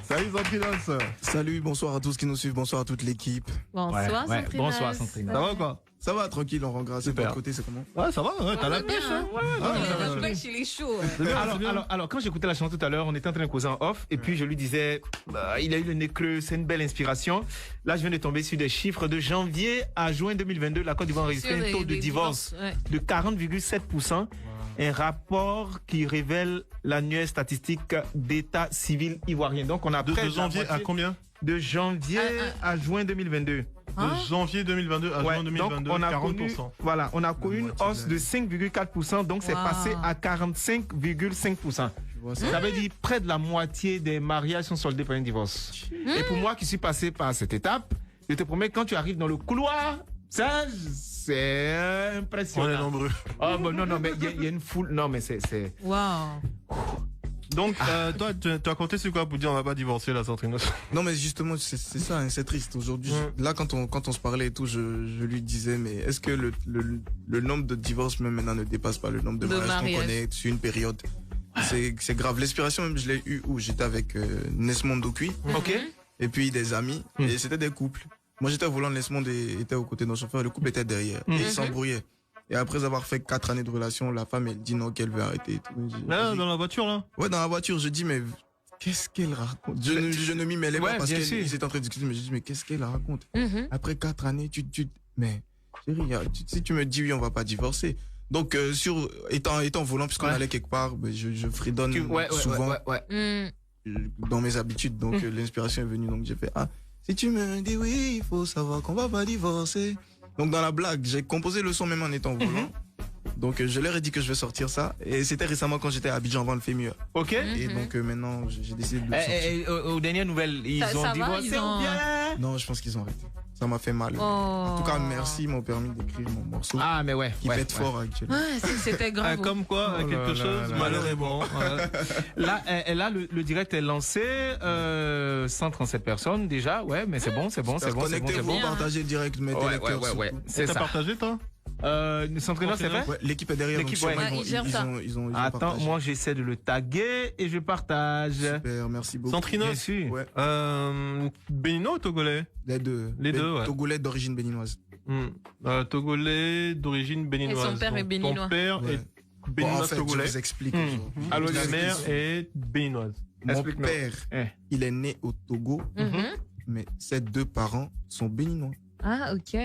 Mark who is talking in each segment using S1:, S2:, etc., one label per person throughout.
S1: Salut Santrinos.
S2: Salut, bonsoir à tous qui nous suivent, bonsoir à toute l'équipe.
S3: Bonsoir, Santrinos.
S1: Bonsoir Santrinos. Ça va quoi?
S2: Ça va, tranquille, on rend grâce. De votre côté, c'est comment?
S1: Ouais, ça va, t'as la pêche.
S3: La pêche, il est chaud.
S4: Alors, quand j'écoutais la chanson tout à l'heure, on était en train de causer en off, et puis je lui disais, il a eu le nez creux, c'est une belle inspiration. Là, je viens de tomber sur des chiffres de janvier à juin 2022. La Côte d'Ivoire a enregistré un taux de divorce de 40,7%. Un rapport qui révèle l'annuaire statistique d'état civil ivoirien. Donc, on a
S1: de janvier à combien?
S4: De janvier à juin 2022.
S1: De janvier 2022 à juin 2022,
S4: donc on a
S1: 40%.
S4: On a connu une hausse de 5,4%, donc c'est passé à 45,5%. Ça veut dire près de la moitié des mariages sont soldés par un divorce. Et pour moi qui suis passé par cette étape, je te promets, quand tu arrives dans le couloir, ça, c'est impressionnant.
S1: On est nombreux.
S4: Oh, bon, non, mais il y a une foule. Non, mais c'est...
S3: Waouh.
S1: Donc, toi, tu as compté sur quoi pour dire on va pas divorcer la Santrinos?
S2: Non, mais justement, c'est ça, hein, c'est triste. Aujourd'hui, là, quand on se parlait et tout, je lui disais, mais est-ce que le nombre de divorces, même maintenant, ne dépasse pas le nombre de mariages qu'on connaît sur une période? C'est grave. L'inspiration, même, je l'ai eu où j'étais avec Nesmond Dokui.
S4: Ok.
S2: Et puis des amis. Et c'était des couples. Moi, j'étais au volant, Nesmond était aux côtés de nos chauffeurs, le couple était derrière. Et ils s'embrouillaient. Et après avoir fait 4 années de relation, la femme, elle dit non, qu'elle veut arrêter et tout.
S1: Là, dans la voiture, là?
S2: Ouais, dans la voiture, je dis, mais qu'est-ce qu'elle raconte? Je ne m'y mêlais pas parce qu'ils étaient en train de discuter, mais je dis, mais qu'est-ce qu'elle raconte? Après 4 années, mais, chérie, si tu me dis oui, on va pas divorcer. Donc, étant volant, puisqu'on allait quelque part, je fredonne souvent dans mes habitudes. Donc, l'inspiration est venue. Donc, j'ai fait, si tu me dis oui, il faut savoir qu'on va pas divorcer. Donc dans la blague, j'ai composé le son même en étant volant. Donc je leur ai dit que je vais sortir ça. Et c'était récemment quand j'étais à Abidjan avant le FEMUA.
S4: Ok.
S2: Et donc maintenant, j'ai décidé de le sortir.
S4: Aux dernières nouvelles, ils ont divorcé ou bien?
S2: Non, je pense qu'ils ont arrêté. Ça m'a fait mal. En tout cas, merci, ils m'ont permis d'écrire mon morceau.
S4: Ah, mais ouais.
S2: Qui pète fort actuellement.
S3: C'était grave.
S1: Comme quoi, quelque chose, malheureusement.
S4: Là, le direct est lancé, 137 personnes déjà, mais c'est bon.
S2: Connectez-vous, partagez le direct, mettez les cœurs.
S4: Ouais.
S1: C'est ça. T'as partagé, toi?
S4: Santrinos, c'est fait?
S2: Ouais, l'équipe est derrière.
S4: L'équipe,
S2: ils ont
S4: Attends,
S2: partagé.
S4: moi j'essaie de le taguer et je partage.
S2: Super, merci beaucoup.
S1: Santrinos?
S4: Ouais.
S1: Béninois ou Togolais?
S2: Les deux, ouais. Togolais d'origine béninoise.
S1: Togolais d'origine béninoise.
S3: Et son père est béninois.
S1: Ton père est béninois togolais.
S2: Je vous explique.
S1: Alors la mère est béninoise.
S2: Mon père, il est né au Togo, mais ses 2 parents sont béninois.
S3: Ah, ok.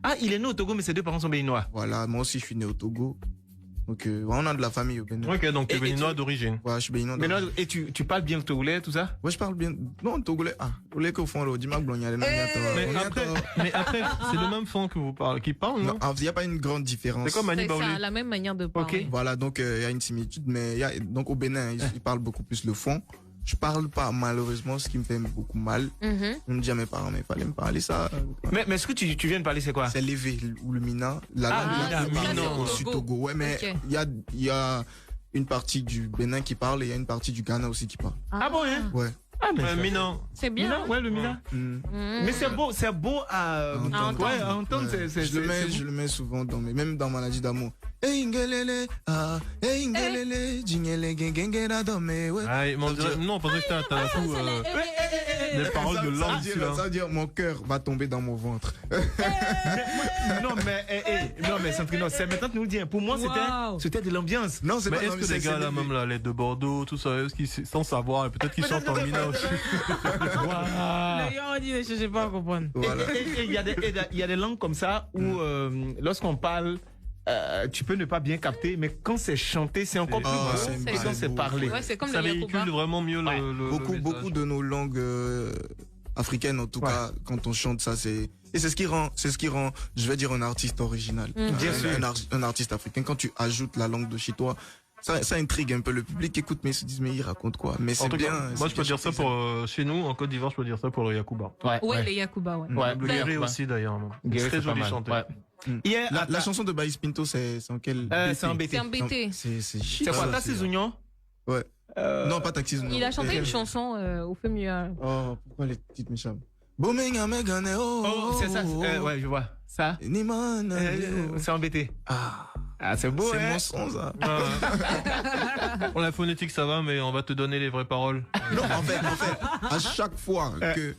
S4: Ah, il est né au Togo, mais ses 2 parents sont béninois.
S2: Voilà, moi aussi je suis né au Togo. Donc on a de la famille au Bénin.
S1: Ok, donc tu es béninois d'origine.
S2: Ouais, je suis béninois d'origine.
S4: Et tu parles bien le togolais, tout ça?
S2: Ouais, je parle bien. Non, togolais. Togolais qu'au fond, là, dis-moi,
S1: mais après, c'est le même fond que vous parlez, qui parle, non?
S2: Non, il n'y a pas une grande différence.
S1: C'est comme Mani Baoulé.
S3: C'est la même manière de parler.
S4: Ok.
S2: Voilà, donc il y a une similitude, mais donc au Bénin, ils parlent beaucoup plus le fond. Je parle pas, malheureusement, ce qui me fait beaucoup mal. Je me dis à mes parents, mais il fallait me parler ça.
S4: Mais ce que tu viens de parler, c'est quoi?
S2: C'est l'évé ou le mina. La langue
S3: mina,
S2: au Togo. Ouais, mais il y a une partie du Bénin qui parle et il y a une partie du Ghana aussi qui parle.
S4: Ah bon, hein?
S2: Ouais.
S4: Ah, mais
S1: Mina.
S3: C'est bien.
S4: Ouais, le Mina. Mais c'est beau à entendre.
S2: Je le mets souvent même dans Maladie d'amour. Hey ngelele, hey ngelele, jingele gengengera dome.
S1: Non, on pensait que c'était un coup. Les paroles de langue,
S2: ça veut dire mon cœur va tomber dans mon ventre.
S4: Non, mais Santrinos, c'est maintenant que nous le dis. Pour moi, c'était de l'ambiance.
S2: Non, c'est
S1: mais
S2: pas
S1: est-ce que les gars là, même là, les de Bordeaux, tout ça, est-ce qu'ils, sans savoir, peut-être qu'ils chantent en mina aussi.
S3: Les gars, on dit, je sais pas comprendre.
S4: Il y a des langues comme ça où, lorsqu'on parle, tu peux ne pas bien capter, mais quand c'est chanté, c'est encore plus beau. Et quand c'est parlé.
S3: Ouais, c'est comme
S1: ça
S3: le
S1: véhicule vraiment mieux
S2: beaucoup de nos langues africaines, en tout cas, quand on chante ça, et c'est ce qui rend, je vais dire, un artiste original.
S4: Bien sûr.
S2: Un artiste africain, quand tu ajoutes la langue de chez toi, ça intrigue un peu le public, écoute, mais ils se disent, mais il raconte quoi? Mais c'est bien.
S1: Moi, je peux dire ça pour, chez nous, en Côte d'Ivoire, je peux dire ça pour le Yakuba.
S3: Ouais, les Yakuba, ouais.
S1: Le Guéré aussi, d'ailleurs. Très joli chanté.
S2: La chanson de Baïs Pinto, c'est en quel?
S4: C'est un BT.
S3: C'est un BT.
S2: C'est chic.
S4: C'est quoi, Taxis Oignon?
S2: Ouais. Non, pas Taxis Oignon.
S3: Il a chanté une chanson au FEMUA.
S2: Oh, pourquoi les petites m'échappent? Oh,
S4: c'est ça. Ouais, je vois. Ça. C'est embêté. Ah, c'est beau,
S2: c'est
S4: hein?
S2: mon son, ça.
S1: Pour la phonétique, ça va, mais on va te donner les vraies paroles.
S2: Non, en fait, à chaque fois que...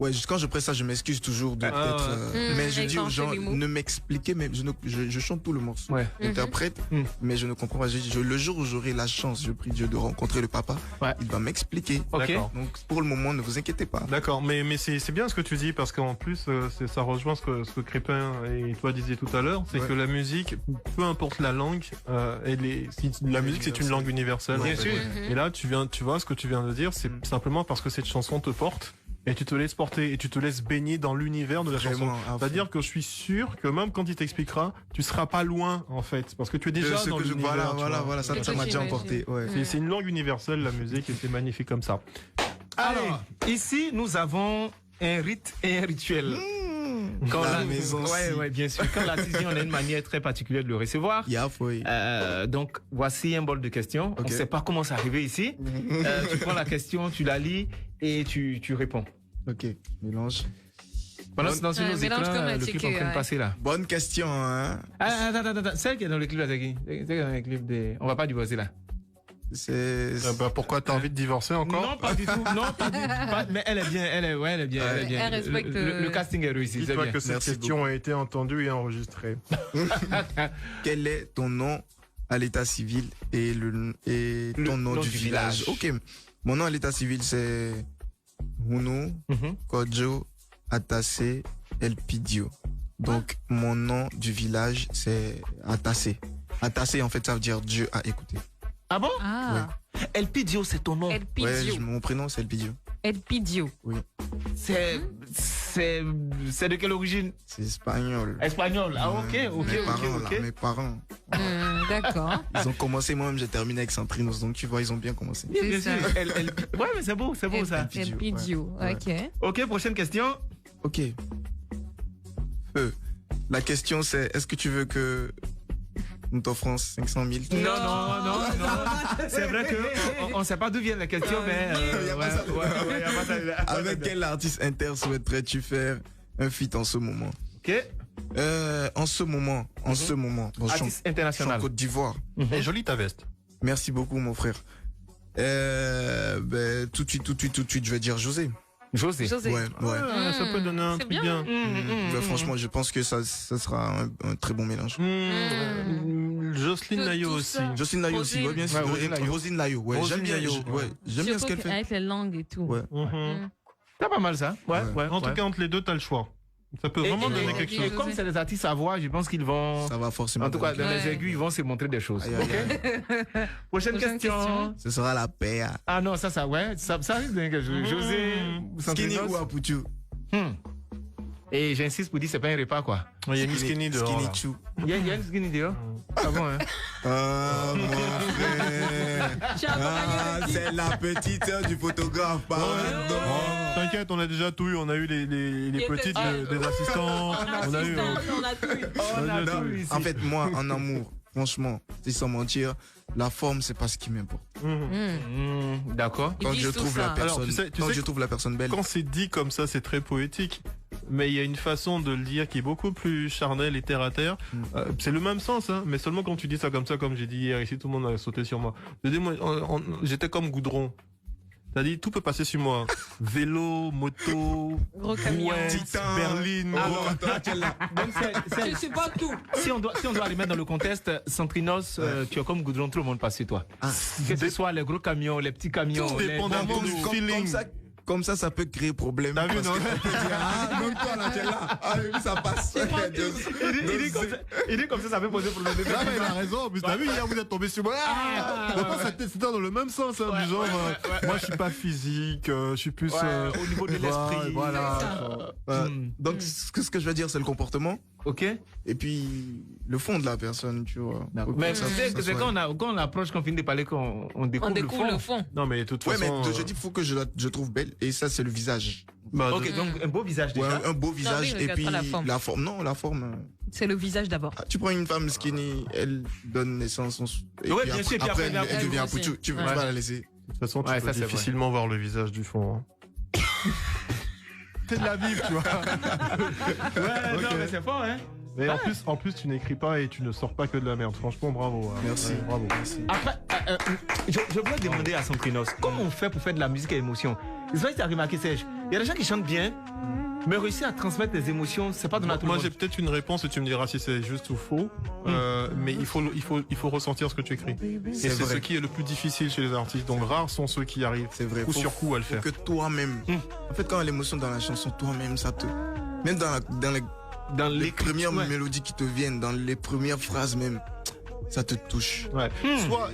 S2: Ouais, quand je presse ça, je m'excuse toujours de peut-être... mais je dis aux gens, ne m'expliquez, mais je chante tout le morceau. Interprète, mais je ne comprends pas. Le jour où j'aurai la chance, je prie Dieu de rencontrer le papa, il va m'expliquer.
S1: D'accord.
S2: Donc, pour le moment, ne vous inquiétez pas.
S1: D'accord, mais c'est bien ce que tu dis, parce qu'en plus, ça rejoint ce que Crépin et toi disiez tout à l'heure, c'est que la musique, peu importe la langue, la musique, c'est une langue universelle.
S4: Bien sûr.
S1: Et là, tu vois, ce que tu viens de dire, c'est simplement parce que cette chanson te porte. Et tu te laisses porter et tu te laisses baigner dans l'univers de la chanson. C'est-à-dire que je suis sûr que même quand il t'expliquera, tu seras pas loin en fait, parce que tu es déjà dans l'univers.
S2: Voilà, ça m'a déjà emporté. Ouais.
S1: C'est une langue universelle la musique et c'est magnifique comme ça.
S4: Alors, ici nous avons un rite et un rituel. Quand
S2: la maison.
S4: Ouais, bien sûr. Quand l'artiste vient, on a une manière très particulière de le recevoir. Donc, voici un bol de questions. On ne sait pas comment c'est arrivé ici. Tu prends la question, tu la lis et tu réponds.
S2: Ok, mélange.
S4: Pendant ce temps, sur nos écrans, le clip est en train de passer là.
S2: Bonne question, hein.
S4: Attends. Celle qui est dans le clip là, c'est qui? Celle qui est dans le clip des... On va pas divorcer là.
S1: Pourquoi t'as envie de divorcer encore?
S4: Non, pas du tout. Non, pas du tout. Mais elle est bien. Elle est bien.
S3: Elle respecte.
S4: Le casting est réussi.
S1: Dis-toi que cette question a été entendue et enregistrée.
S2: Quel est ton nom à l'état civil et ton nom du village? Ok. Mon nom à l'état civil, c'est Hunu Kodjo Atase Elpidio. Donc, mon nom du village, c'est Atase. Atase, en fait, ça veut dire Dieu a écouté.
S4: Ah bon?
S2: Ouais.
S4: Elpidio, c'est ton nom.
S3: Elpidio.
S2: Ouais, mon prénom, c'est Elpidio.
S3: Elpidio.
S2: Oui.
S4: C'est de quelle origine?
S2: C'est espagnol.
S4: Espagnol. Ah, ok.
S2: Mes parents.
S3: D'accord.
S2: Ils ont commencé, moi-même, j'ai terminé avec Santrinos. Donc, tu vois, ils ont bien commencé.
S4: Bien sûr. Ouais, mais c'est beau ça.
S3: Elpidio. Ok.
S4: Ok, prochaine question.
S2: Ok. La question, c'est est-ce que tu veux que nous t'offrons 500 000?
S4: Non. C'est vrai qu'on ne sait pas d'où vient la question, mais...
S2: Avec quel artiste inter souhaiterais-tu faire un feat en ce moment?
S4: Ok.
S2: En ce moment. Bon,
S4: artiste international.
S2: Côte d'Ivoire.
S1: Et jolie ta veste.
S2: Merci beaucoup, mon frère. Tout de suite, je vais dire José.
S4: José.
S2: Ouais.
S1: Ça peut donner un truc bien.
S2: Franchement, je pense que ça sera un très bon mélange.
S1: Jocelyne Nayo aussi.
S2: Jocelyne Nayo aussi, ouais, bien sûr. Rosine Nayo, ouais. J'aime bien ce qu'elle fait.
S3: Avec les langues et tout.
S2: Ouais.
S4: C'est pas mal ça. Ouais.
S1: En tout cas, entre les deux, t'as le choix. Ça peut vraiment donner quelque chose.
S4: Et comme c'est des artistes à voix, je pense qu'ils vont...
S2: Ça va forcément.
S4: En tout cas, dans les aigus, ils vont se montrer des choses. Prochaine question.
S2: Ce sera la paix.
S4: Ah non, ça risque de quelque chose. José...
S2: Skinny ou Apuchu?
S4: Et j'insiste pour dire c'est pas un repas quoi.
S1: Il y a une skinny dehors.
S2: Skinny chou.
S4: Il y a une skinny dehors. Ah bon hein.
S2: Ah mon frère. C'est la petite sœur du photographe.
S1: T'inquiète, on a déjà tout eu. On a eu les petites des assistants. On a eu.
S2: En fait, moi, en amour, franchement, sans mentir, la forme, c'est pas ce qui m'importe.
S4: D'accord.
S2: Quand je trouve la personne, je trouve la personne belle.
S1: Quand c'est dit comme ça, c'est très poétique. Mais il y a une façon de le dire qui est beaucoup plus charnelle et terre à terre. C'est le même sens, hein, mais seulement quand tu dis ça, comme j'ai dit hier ici, tout le monde a sauté sur moi. J'étais comme goudron. C'est-à-dire, tout peut passer sur moi. Vélo, moto,
S3: gros camion,
S1: berline.
S3: Je sais pas tout.
S4: Si on doit aller mettre dans le contexte, Centrinos, tu es comme goudron, tout le monde passe sur toi. Que ce soit les gros camions, les petits camions.
S1: Tout dépendamment du feeling.
S2: Comme ça peut créer problème.
S1: T'as vu, non?
S2: Même toi, là, tu es là. Ah, oui, ça passe.
S4: Il dit comme ça peut poser problème.
S1: Non, mais il a raison. Mais t'as vu, hier, vous êtes tombé sur moi. C'était dans le même sens, hein, du genre, moi, je suis pas physique, je suis plus...
S4: au niveau de l'esprit.
S2: Voilà. Donc, ce que je veux dire, c'est le comportement.
S4: Ok.
S2: Et puis, le fond de la personne, tu vois.
S4: Mais tu sais que c'est quand on approche, qu'on finit de parler, qu'on découvre le fond.
S1: Non, mais de toute façon...
S2: Ouais, mais je dis, il faut que je trouve belle. Et ça, c'est le visage.
S4: Ok, donc un beau visage déjà.
S2: Ouais, un beau visage. Et puis, la forme. Non, la forme...
S3: C'est le visage d'abord.
S2: Tu prends une femme skinny, elle donne naissance.
S4: Oui, bien sûr.
S2: Après, elle devient Pouchou. Tu vas la laisser.
S1: De toute façon, tu peux difficilement voir le visage du fond. C'est de la vivre, tu vois.
S4: Ouais, non, mais c'est fort, hein.
S1: Mais en plus, tu n'écris pas et tu ne sors pas que de la merde. Franchement, bravo.
S2: Merci.
S1: Bravo.
S4: Après, je voulais demander à Santrinos, comment on fait pour faire de la musique à émotion? C'est vrai que tu as remarqué, Serge. Il y a des gens qui chantent bien, mais réussir à transmettre des émotions, c'est pas donné à tout le
S1: Moi,
S4: monde.
S1: j'ai peut-être une réponse et tu me diras si c'est juste ou faux. Mais il faut ressentir ce que tu écris. Et c'est ce qui est le plus difficile chez les artistes. Donc, rares sont ceux qui arrivent coup sur coup à le faire.
S2: Que toi-même. En fait, quand l'émotion dans la chanson, toi-même, ça te. Même dans les premières mélodies qui te viennent, dans les premières phrases même, ça te touche.
S1: Ouais.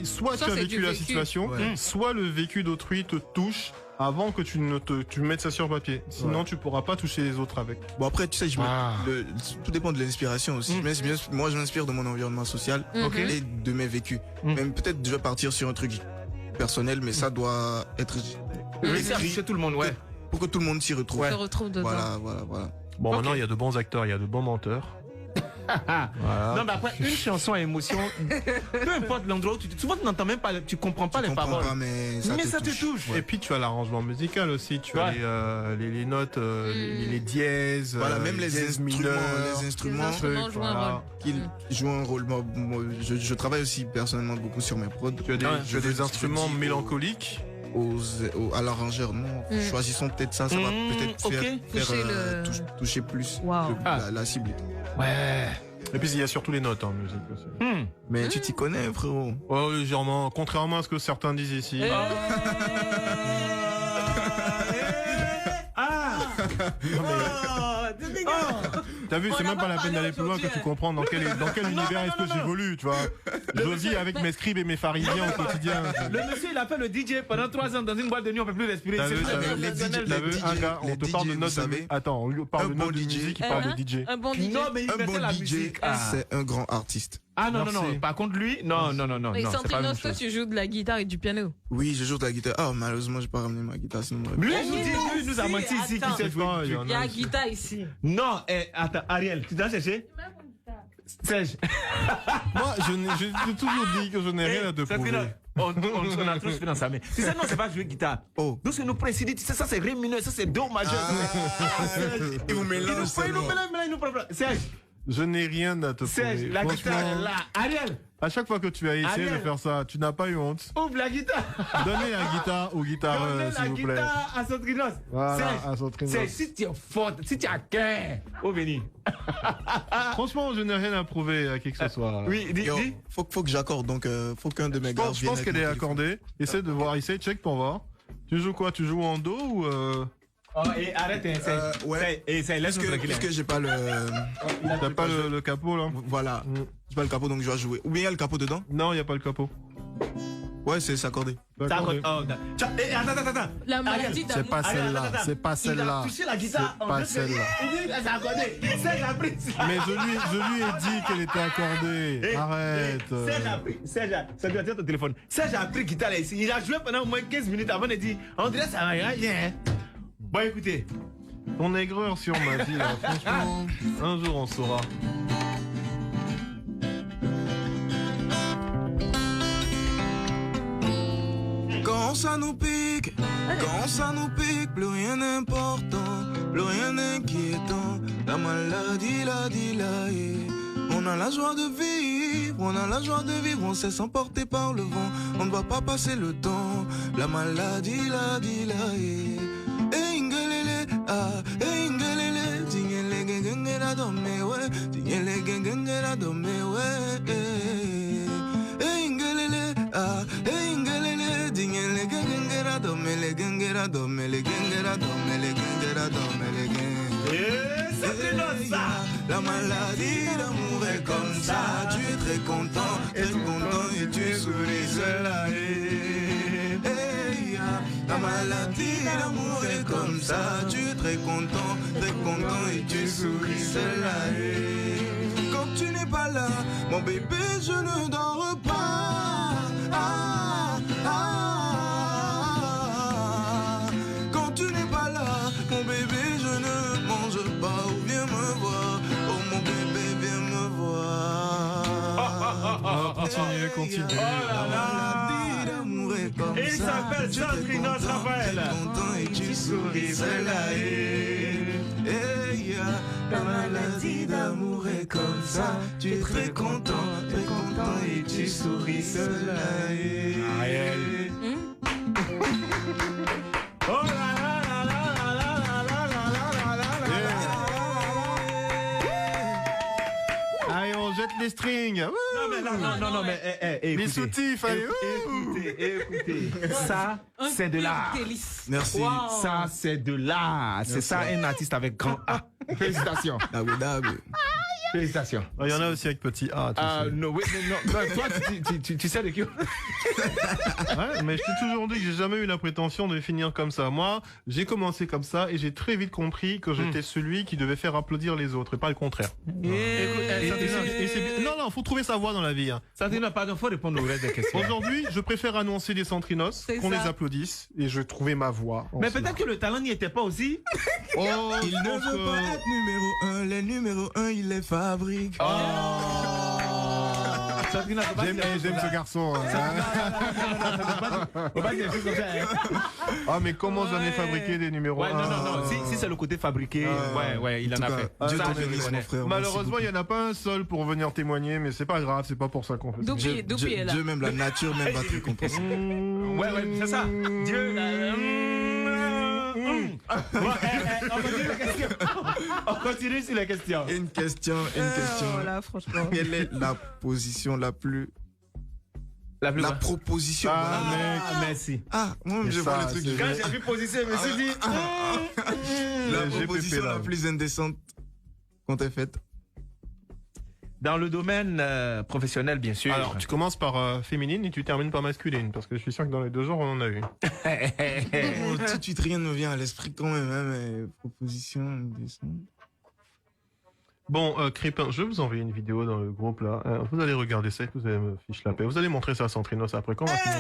S1: Soit tu as vécu la situation, soit le vécu d'autrui te touche avant que tu mettes ça sur papier. Sinon, tu pourras pas toucher les autres avec.
S2: Bon, après, tu sais, tout dépend de l'inspiration aussi. Moi, je m'inspire de mon environnement social et de mes vécus. Même peut-être, je vais partir sur un truc personnel, mais ça doit être
S4: écrit chez tout le monde,
S2: pour que tout le monde s'y retrouve.
S3: Se retrouve dedans.
S2: Voilà.
S1: Bon, maintenant, il y a de bons acteurs, il y a de bons menteurs. Voilà.
S4: Non, mais après, une chanson à émotion, peu importe l'endroit où souvent tu n'entends même pas, tu comprends pas les paroles.
S2: Mais ça te touche.
S1: Et puis tu as l'arrangement musical aussi, tu as les notes, les dièses,
S2: voilà, même les
S1: dièses
S2: instruments
S3: jouent un rôle.
S2: Qu'ils jouent un rôle. Moi, je travaille aussi personnellement beaucoup sur mes prods.
S1: Tu as des instruments mélancoliques.
S2: À l'arrangeur, non. Choisissons peut-être ça va peut-être faire toucher plus la cible.
S4: Ouais.
S1: Et puis il y a surtout les notes en musique aussi.
S2: Mais tu t'y connais, frérot?
S1: Oh, légèrement, contrairement à ce que certains disent ici. T'as vu, c'est même pas la peine d'aller plus loin que tu comprends dans quel univers est-ce que j'évolue, tu vois. Je vis avec mes scribes et mes pharisiens au quotidien.
S4: Le monsieur, il a fait le DJ pendant 3 ans dans une boîte de nuit, on peut plus respirer.
S1: T'as vu, un gars, on te parle de notes de... Attends, on lui parle de notes de musique, il parle de DJ.
S3: Un bon DJ.
S4: Non, mais il mettait la musique.
S2: C'est un grand artiste.
S4: Ah non. Par contre, lui, non.
S3: Mais
S4: C'est pas la même
S3: toi,
S4: chose.
S3: tu joues de la guitare et du piano.
S2: Oui, je joue de la guitare. Ah, malheureusement, j'ai pas ramené ma guitare, sinon.
S4: Lui, il nous a menti ici.
S3: Attends.
S4: Qui sait jouer.
S3: Il y a la guitare ici.
S4: Non, attends, Ariel, tu t'as cherché? Serge.
S1: Moi, j'ai toujours dit que je n'ai rien à te prouver.
S4: On a trop fait dans sa main. Tu sais, non, c'est pas jouer guitare.
S2: Oh.
S4: Donc, nous précédé, tu sais, ça c'est ré mineur, ça c'est do majeur.
S2: Et vous mélangez.
S4: Il nous prend. Serge.
S1: Je n'ai rien à te prouver.
S4: Serge, la guitare est là. Ariel.
S1: À chaque fois que tu as essayé de faire ça, tu n'as pas eu honte.
S4: Ouvre la guitare.
S1: Donnez la guitare au guitareux, s'il vous plaît.
S4: Donnez la guitare à Santrinos.
S1: Voilà, à Santrinos.
S4: Serge, si tu es forte, si tu as cœur, au béni.
S1: Franchement, je n'ai rien à prouver à qui que ce soit.
S4: Oui, dis.
S2: Faut que j'accorde, donc faut qu'un de mes gars.
S1: Je pense qu'elle est accordée. Essaie de voir, check pour voir. Tu joues quoi? Tu joues en do ou
S4: Oh, et arrête,
S2: ouais.
S4: laisse-nous tranquille.
S2: Parce que j'ai pas le.
S1: T'as pas le capot là?
S2: Voilà. J'ai pas le capot, donc je dois jouer. Ou bien il y a le capot dedans?
S1: Non, il n'y a pas le capot.
S2: Ouais, c'est accordé.
S4: Attends.
S3: La maladie
S1: C'est pas celle-là. C'est pas celle-là.
S4: Il a touché la guitare.
S1: C'est pas celle-là.
S4: Il dit, c'est accordé. Serge a pris.
S1: Mais je lui ai dit qu'elle était accordée. Arrête.
S4: Serge a pris. Ça doit être ton téléphone. Serge a pris guitare là ici. Il a joué pendant au moins 15 minutes avant de dire, on dirait ça va rien. Bon, écoutez.
S1: Ton aigreur sur ma vie là, franchement, un jour on saura.
S2: Quand ça nous pique, plus rien d'important, plus rien d'inquiétant. La maladie, on a la joie de vivre, on sait s'emporter par le vent. On ne va pas passer le temps. La maladie, ingelele, tingele gengera domewe, ingelele, tingele gengera domele. La maladie d'amour est comme ça, tu es très content et tu souris cela. La maladie d'amour est comme ça, tu es très content et tu souris cela. Quand tu n'es pas là, mon bébé, je ne dors pas. Quand tu n'es pas là, mon bébé, je ne mange pas. Ou viens me voir, oh mon bébé, viens me voir.
S1: Continue.
S4: Oh là là. Et il s'appelle Santrinos Raphaël.
S2: Et tu souris, c'est là. La maladie d'amour est comme ça. Tu es très content et tu souris seul.
S4: Ariel. Oh là là là là là là là là là.
S1: Allez, on jette les strings.
S4: Non, mais écoutez,
S1: les soutifs, allez.
S4: Écoutez. Ça, c'est de l'art.
S2: Merci.
S4: Ça, c'est de l'art. C'est ça, un artiste avec grand A. Félicitations. Félicitations.
S1: Il y en a aussi avec petit A.
S4: Non, toi, tu sais de qui?
S1: Ouais, mais je t'ai toujours dit que j'ai jamais eu la prétention de finir comme ça. Moi, j'ai commencé comme ça et j'ai très vite compris que j'étais celui qui devait faire applaudir les autres et pas le contraire. Non, faut trouver sa voie dans la vie. Hein.
S4: Santino, pardon, faut répondre au reste des questions.
S1: Aujourd'hui, je préfère annoncer les Centrinos, qu'on les applaudisse et je trouvais ma voix.
S4: Mais peut-être que le talent n'y était pas aussi.
S2: Il ne veut pas être numéro 1, les numéros 1, il les fabrique.
S1: J'aime ce garçon. Ah, mais comment j'en ai fabriqué des numéros 1?
S4: Non. Si c'est le côté fabriqué, il en a fait.
S2: Dieu t'en bénisse, mon frère.
S1: Malheureusement, il n'y en a pas un seul pour venir témoigner, mais c'est pas grave, c'est pas pour ça qu'on fait ça.
S3: Doupi est là.
S2: Dieu même, la nature même va te récompenser.
S4: Ouais, c'est ça. Dieu, on continue sur la question.
S2: Une question.
S3: Là, franchement.
S2: Quelle est la position la plus...
S4: La
S2: proposition.
S4: Merci.
S2: Moi, je vois le truc.
S4: Quand j'ai vu position, je me suis dit...
S2: La proposition la plus indécente qu'on t'ait faite.
S4: Dans le domaine professionnel, bien sûr.
S1: Alors, tu commences par féminine et tu termines par masculine, parce que je suis sûr que dans les deux genres, on en a eu.
S2: Tout de suite, rien ne me vient à l'esprit quand même, hein, mais proposition indécente.
S1: Bon, Crépin, je vais vous envoyer une vidéo dans le groupe, là. Vous allez regarder ça et vous allez me fiche la paix. Vous allez montrer ça à Centrinos après. Quand on va finir.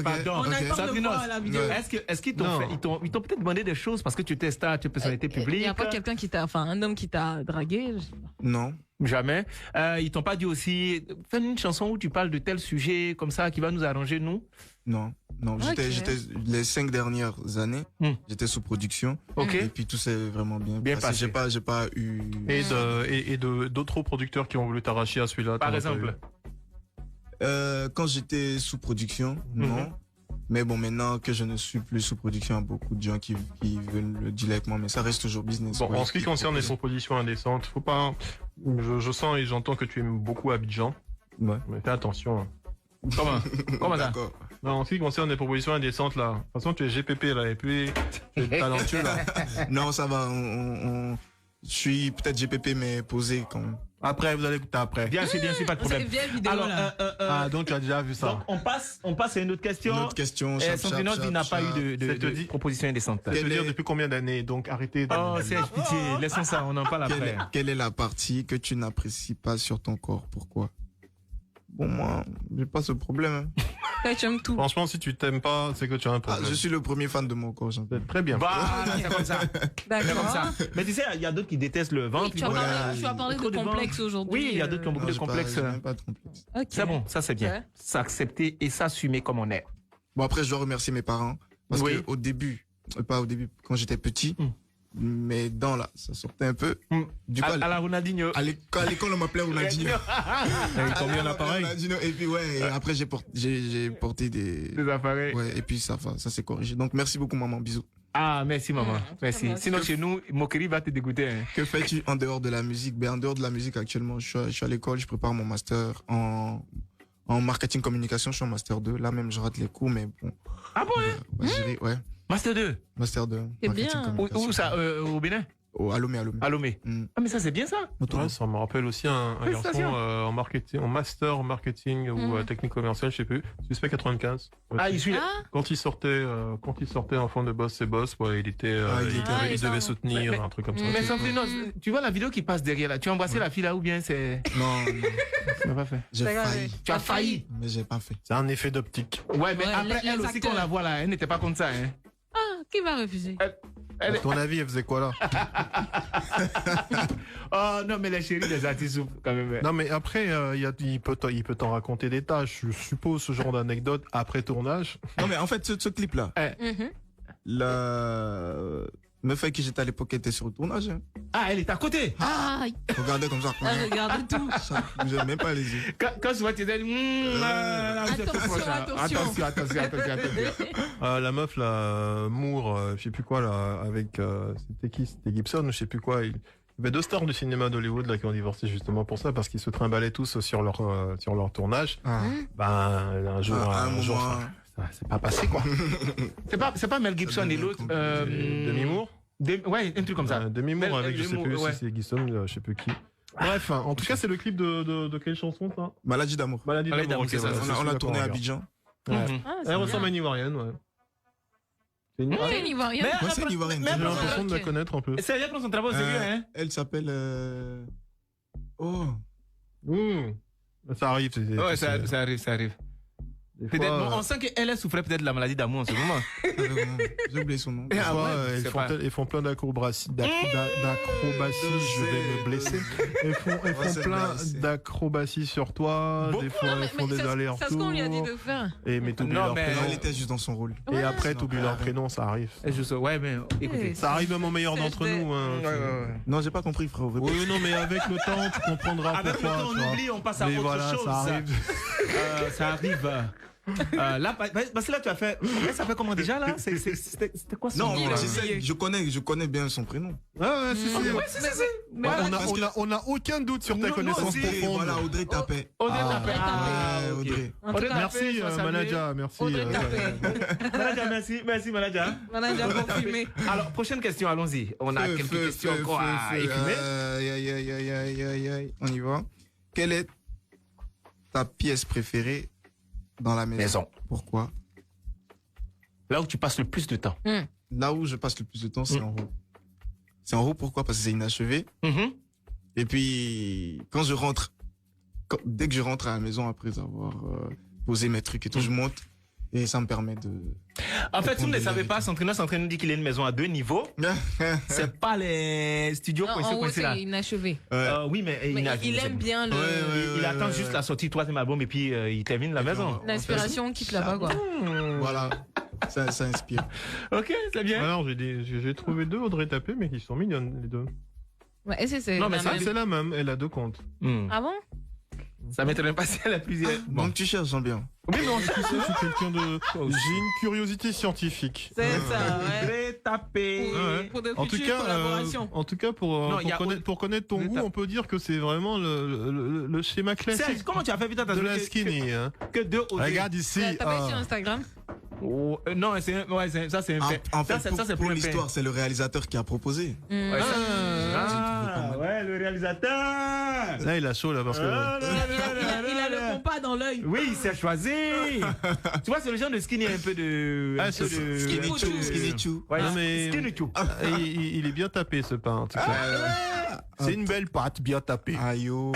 S4: Pardon.
S3: On a pas de voir la vidéo.
S4: Est-ce qu'ils t'ont peut-être demandé des choses parce que tu étais star, tu es personnalité publique?
S3: Il n'y a pas quelqu'un un homme qui t'a dragué?
S2: Non.
S4: Jamais. Ils t'ont pas dit aussi, fais une chanson où tu parles de tel sujet comme ça qui va nous arranger, nous?
S2: Non.
S3: Okay.
S2: J'étais les 5 dernières années, j'étais sous production.
S4: Ok.
S2: Et puis tout s'est vraiment bien passé. J'ai pas eu.
S1: Et d'autres producteurs qui ont voulu t'arracher à celui-là.
S4: Par exemple.
S2: Quand j'étais sous production, non. Mais bon, maintenant que je ne suis plus sous production, il y a beaucoup de gens qui veulent le deal avec moi, mais ça reste toujours business.
S1: Bon, en ce qui concerne les propositions indécentes, faut pas. Je sens et j'entends que tu aimes beaucoup Abidjan.
S2: Ouais.
S1: Mais fais attention.
S4: Comment ça?
S2: D'accord.
S1: Non, en ce qui concerne les propositions indécentes, là. De toute façon, tu es GPP, là, et puis tu es talentueux, là.
S2: Non, ça va. Je suis peut-être GPP, mais posé quand même.
S1: Après, vous allez écouter après.
S4: Bien sûr, pas de problème.
S3: C'est une vidéo, là.
S1: Donc tu as déjà vu ça.
S4: Donc, on passe à une autre question.
S2: Une autre question.
S4: Santinos, il n'a pas eu de proposition indécente.
S1: Je veux dire depuis combien d'années, donc arrêtez.
S4: C'est pitié, laissons ça, on en parle après.
S2: Quelle est la partie que tu n'apprécies pas sur ton corps? Pourquoi? Bon, moi, j'ai pas ce problème.
S3: Ouais, tu aimes tout.
S1: Franchement, si tu t'aimes pas, c'est que tu as un problème.
S2: Je suis le premier fan de mon corps.
S1: Très bien.
S4: Voilà, c'est comme ça.
S3: D'accord.
S4: Mais tu sais, il y a d'autres qui détestent le ventre.
S3: Oui, tu vas parler de complexe aujourd'hui.
S4: Oui, il y a d'autres qui ont beaucoup de complexes.
S2: Pas de complexe.
S3: Okay.
S4: C'est bon, ça c'est bien.
S3: Ouais.
S4: S'accepter et s'assumer comme on est.
S2: Bon, après, je dois remercier mes parents. Parce que au début, pas au début, quand j'étais petit, mais ça sortait un peu. Du coup,
S4: à la Ronaldinho.
S2: À l'école, on m'appelait Ronaldinho.
S1: Ils t'ont mis un appareil.
S2: Et puis, et après, j'ai porté des
S4: appareils.
S2: Ouais, et puis ça s'est corrigé. Donc, merci beaucoup, maman. Bisous.
S4: Ah, merci, maman. Merci. Sinon, chez nous, Moquerie va te dégoûter. Hein.
S2: Que fais-tu en dehors de la musique? En dehors de la musique, actuellement, je suis à l'école, je prépare mon master en marketing communication. Je suis en master 2. Là, même, je rate les cours, mais bon.
S4: Ah bon,
S2: ouais.
S4: Master 2.
S2: Master 2.
S3: C'est bien.
S4: Où ça? Au Bénin?
S2: À Lomé.
S4: À Lomé. Ah, mais ça, c'est bien ça.
S1: Ouais, ça me rappelle aussi un garçon en marketing, en master en marketing ou technique commerciale, je sais plus. Suspect 95.
S4: Ah, il suit.
S1: Quand il sortait Enfant de Boss, c'est Boss, il devait soutenir un truc comme ça.
S4: Mais Santinos, tu vois la vidéo qui passe derrière là. Tu as embrassé la fille là ou bien c'est.
S2: Non.
S4: Tu n'as pas fait.
S2: J'ai failli.
S4: Tu as failli.
S2: Mais j'ai pas fait.
S1: C'est un effet d'optique.
S4: Ouais, mais après elle aussi qu'on la voit là, elle n'était pas comme ça. Hein.
S3: Ah, qui va refuser?
S1: À ton avis, elle faisait quoi là?
S4: Oh non, mais la chérie des artistes quand même.
S1: Non, mais après, il peut t'en raconter des tâches. Je suppose ce genre d'anecdote après tournage.
S2: Non, mais en fait, ce clip là, Me fait que j'étais à l'époque, était sur le tournage. Hein.
S4: Ah, elle est à côté.
S3: Ah,
S2: Regardez comme ça.
S3: elle regarde tout.
S2: Je n'ai même pas les yeux.
S4: Quand je vois tes ailes, attention.
S1: La meuf, là, Moore, je sais plus quoi, là, avec, c'était qui? C'était Gibson, je sais plus quoi. Il y avait 2 stars du cinéma d'Hollywood, là, qui ont divorcé justement pour ça, parce qu'ils se trimballaient tous sur leur tournage.
S2: Ah.
S1: Un jour, c'est pas passé, quoi.
S4: C'est pas Mel Gibson et l'autre.
S1: Demi-Moore?
S4: Ouais, un truc comme ça.
S1: Demi-Moore avec, je sais plus
S4: ouais.
S1: si c'est Gibson, je sais plus qui. Bref, en tout cas, c'est le clip de quelle chanson, ça?
S2: Maladie d'amour.
S1: Maladie d'amour,
S4: c'est ça.
S2: On l'a tourné à Abidjan.
S1: Ouais.
S3: Ah,
S1: Elle ressemble à une Ivoirienne, ouais. C'est une
S3: C'est une Ivoirienne.
S2: Moi, c'est une Ivoirienne.
S1: J'ai l'impression de la connaître un peu.
S4: C'est elle dans son travail, c'est mieux, hein.
S2: Elle s'appelle... Oh.
S1: Ça arrive.
S4: Ouais, ça arrive. Peut-être, on sent qu'elle souffrait peut-être de la maladie d'amour en ce moment.
S2: J'ai oublié son nom.
S1: Des fois, ils font plein d'acrobaties. Je vais me blesser. Ils font plein d'acrobaties sur toi. Des fois, ils font des allers-retours.
S3: C'est ce qu'on lui a dit de faire.
S1: Mais t'oublies leur prénom.
S2: Elle était juste dans son rôle.
S1: Et après, t'oublies leur prénom, ça arrive.
S4: Ouais, mais écoutez.
S1: Ça arrive même au meilleur d'entre nous.
S2: Non, j'ai pas compris, frérot.
S1: Oui, non, mais avec le temps, tu comprendras
S4: Avec le
S1: pourquoi.
S4: temps, on oublie, on passe à
S1: Mais
S4: autre
S1: voilà,
S4: chose.
S1: ça arrive.
S4: Ça arrive. Là, parce que là, tu as fait. Ça fait comment déjà là? C'était quoi son
S2: Non,
S4: nom là?
S2: je connais bien son prénom.
S1: Ouais, on a aucun doute sur ta connaissance profonde.
S2: Voilà, Audrey Tapet.
S4: Audrey Tapet.
S2: Audrey.
S1: Merci, Manaja. Merci.
S4: Manaja, merci, Manaja.
S3: Manaja confirmé.
S4: Alors, prochaine question, allons-y. On a quelques questions encore à écrimer.
S2: On y va. Quelle est ta pièce préférée dans la maison? Pourquoi?
S4: Là où tu passes le plus de temps.
S2: Là où je passe le plus de temps, c'est en haut. C'est en haut, pourquoi? Parce que c'est inachevé. Et puis, dès que je rentre à la maison après avoir posé mes trucs et tout, je monte et ça me permet de...
S4: En fait, si vous ne le savez pas, Centrino nous dit qu'il a une maison à 2 niveaux. C'est pas les studios coincés là.
S3: C'est inachevé.
S4: Oui, mais
S3: il aime bien le...
S4: Il attend juste la sortie du 3e album et puis il termine la maison.
S3: L'inspiration quitte là-bas, quoi.
S2: Voilà, ça inspire.
S4: Ok, c'est bien.
S1: Alors, j'ai trouvé 2 Audrey Tapet, mais qui sont mignonnes, les 2.
S3: Ouais, c'est
S1: Non, mais ça, c'est la même. Elle a 2 comptes.
S3: Ah bon?
S4: Ça m'étonnerait pas si elle a plusieurs.
S2: Donc tu cherches, Jean-Bien.
S1: Oui, mais je suis quelqu'un de... J'ai une curiosité scientifique.
S3: C'est ça, ouais.
S4: Très tapé.
S3: Pour de
S1: En tout
S3: futures collaborations.
S1: pour connaître ton goût, on peut dire que c'est vraiment le schéma classique.
S4: Serge, comment tu as fait vite
S1: de la skinny.
S4: Que 2 Audrey.
S1: Regarde ici.
S3: T'as pas sur Instagram?
S4: Non, ça c'est un fait.
S2: En fait,
S4: ça, c'est
S2: pour l'histoire, c'est le réalisateur qui a proposé.
S4: Ouais, le réalisateur.
S1: Là, il a chaud, là, parce que...
S3: Il a le compas dans l'œil.
S4: Oui, il s'est choisi. Tu vois, c'est le genre de skinny un peu de...
S2: Skinny chou.
S4: Ouais,
S1: non, mais...
S4: Skinny chou.
S1: Il est bien tapé, ce pain, en tout cas. C'est une belle pâte, bien tapée.
S2: Aïe, oh.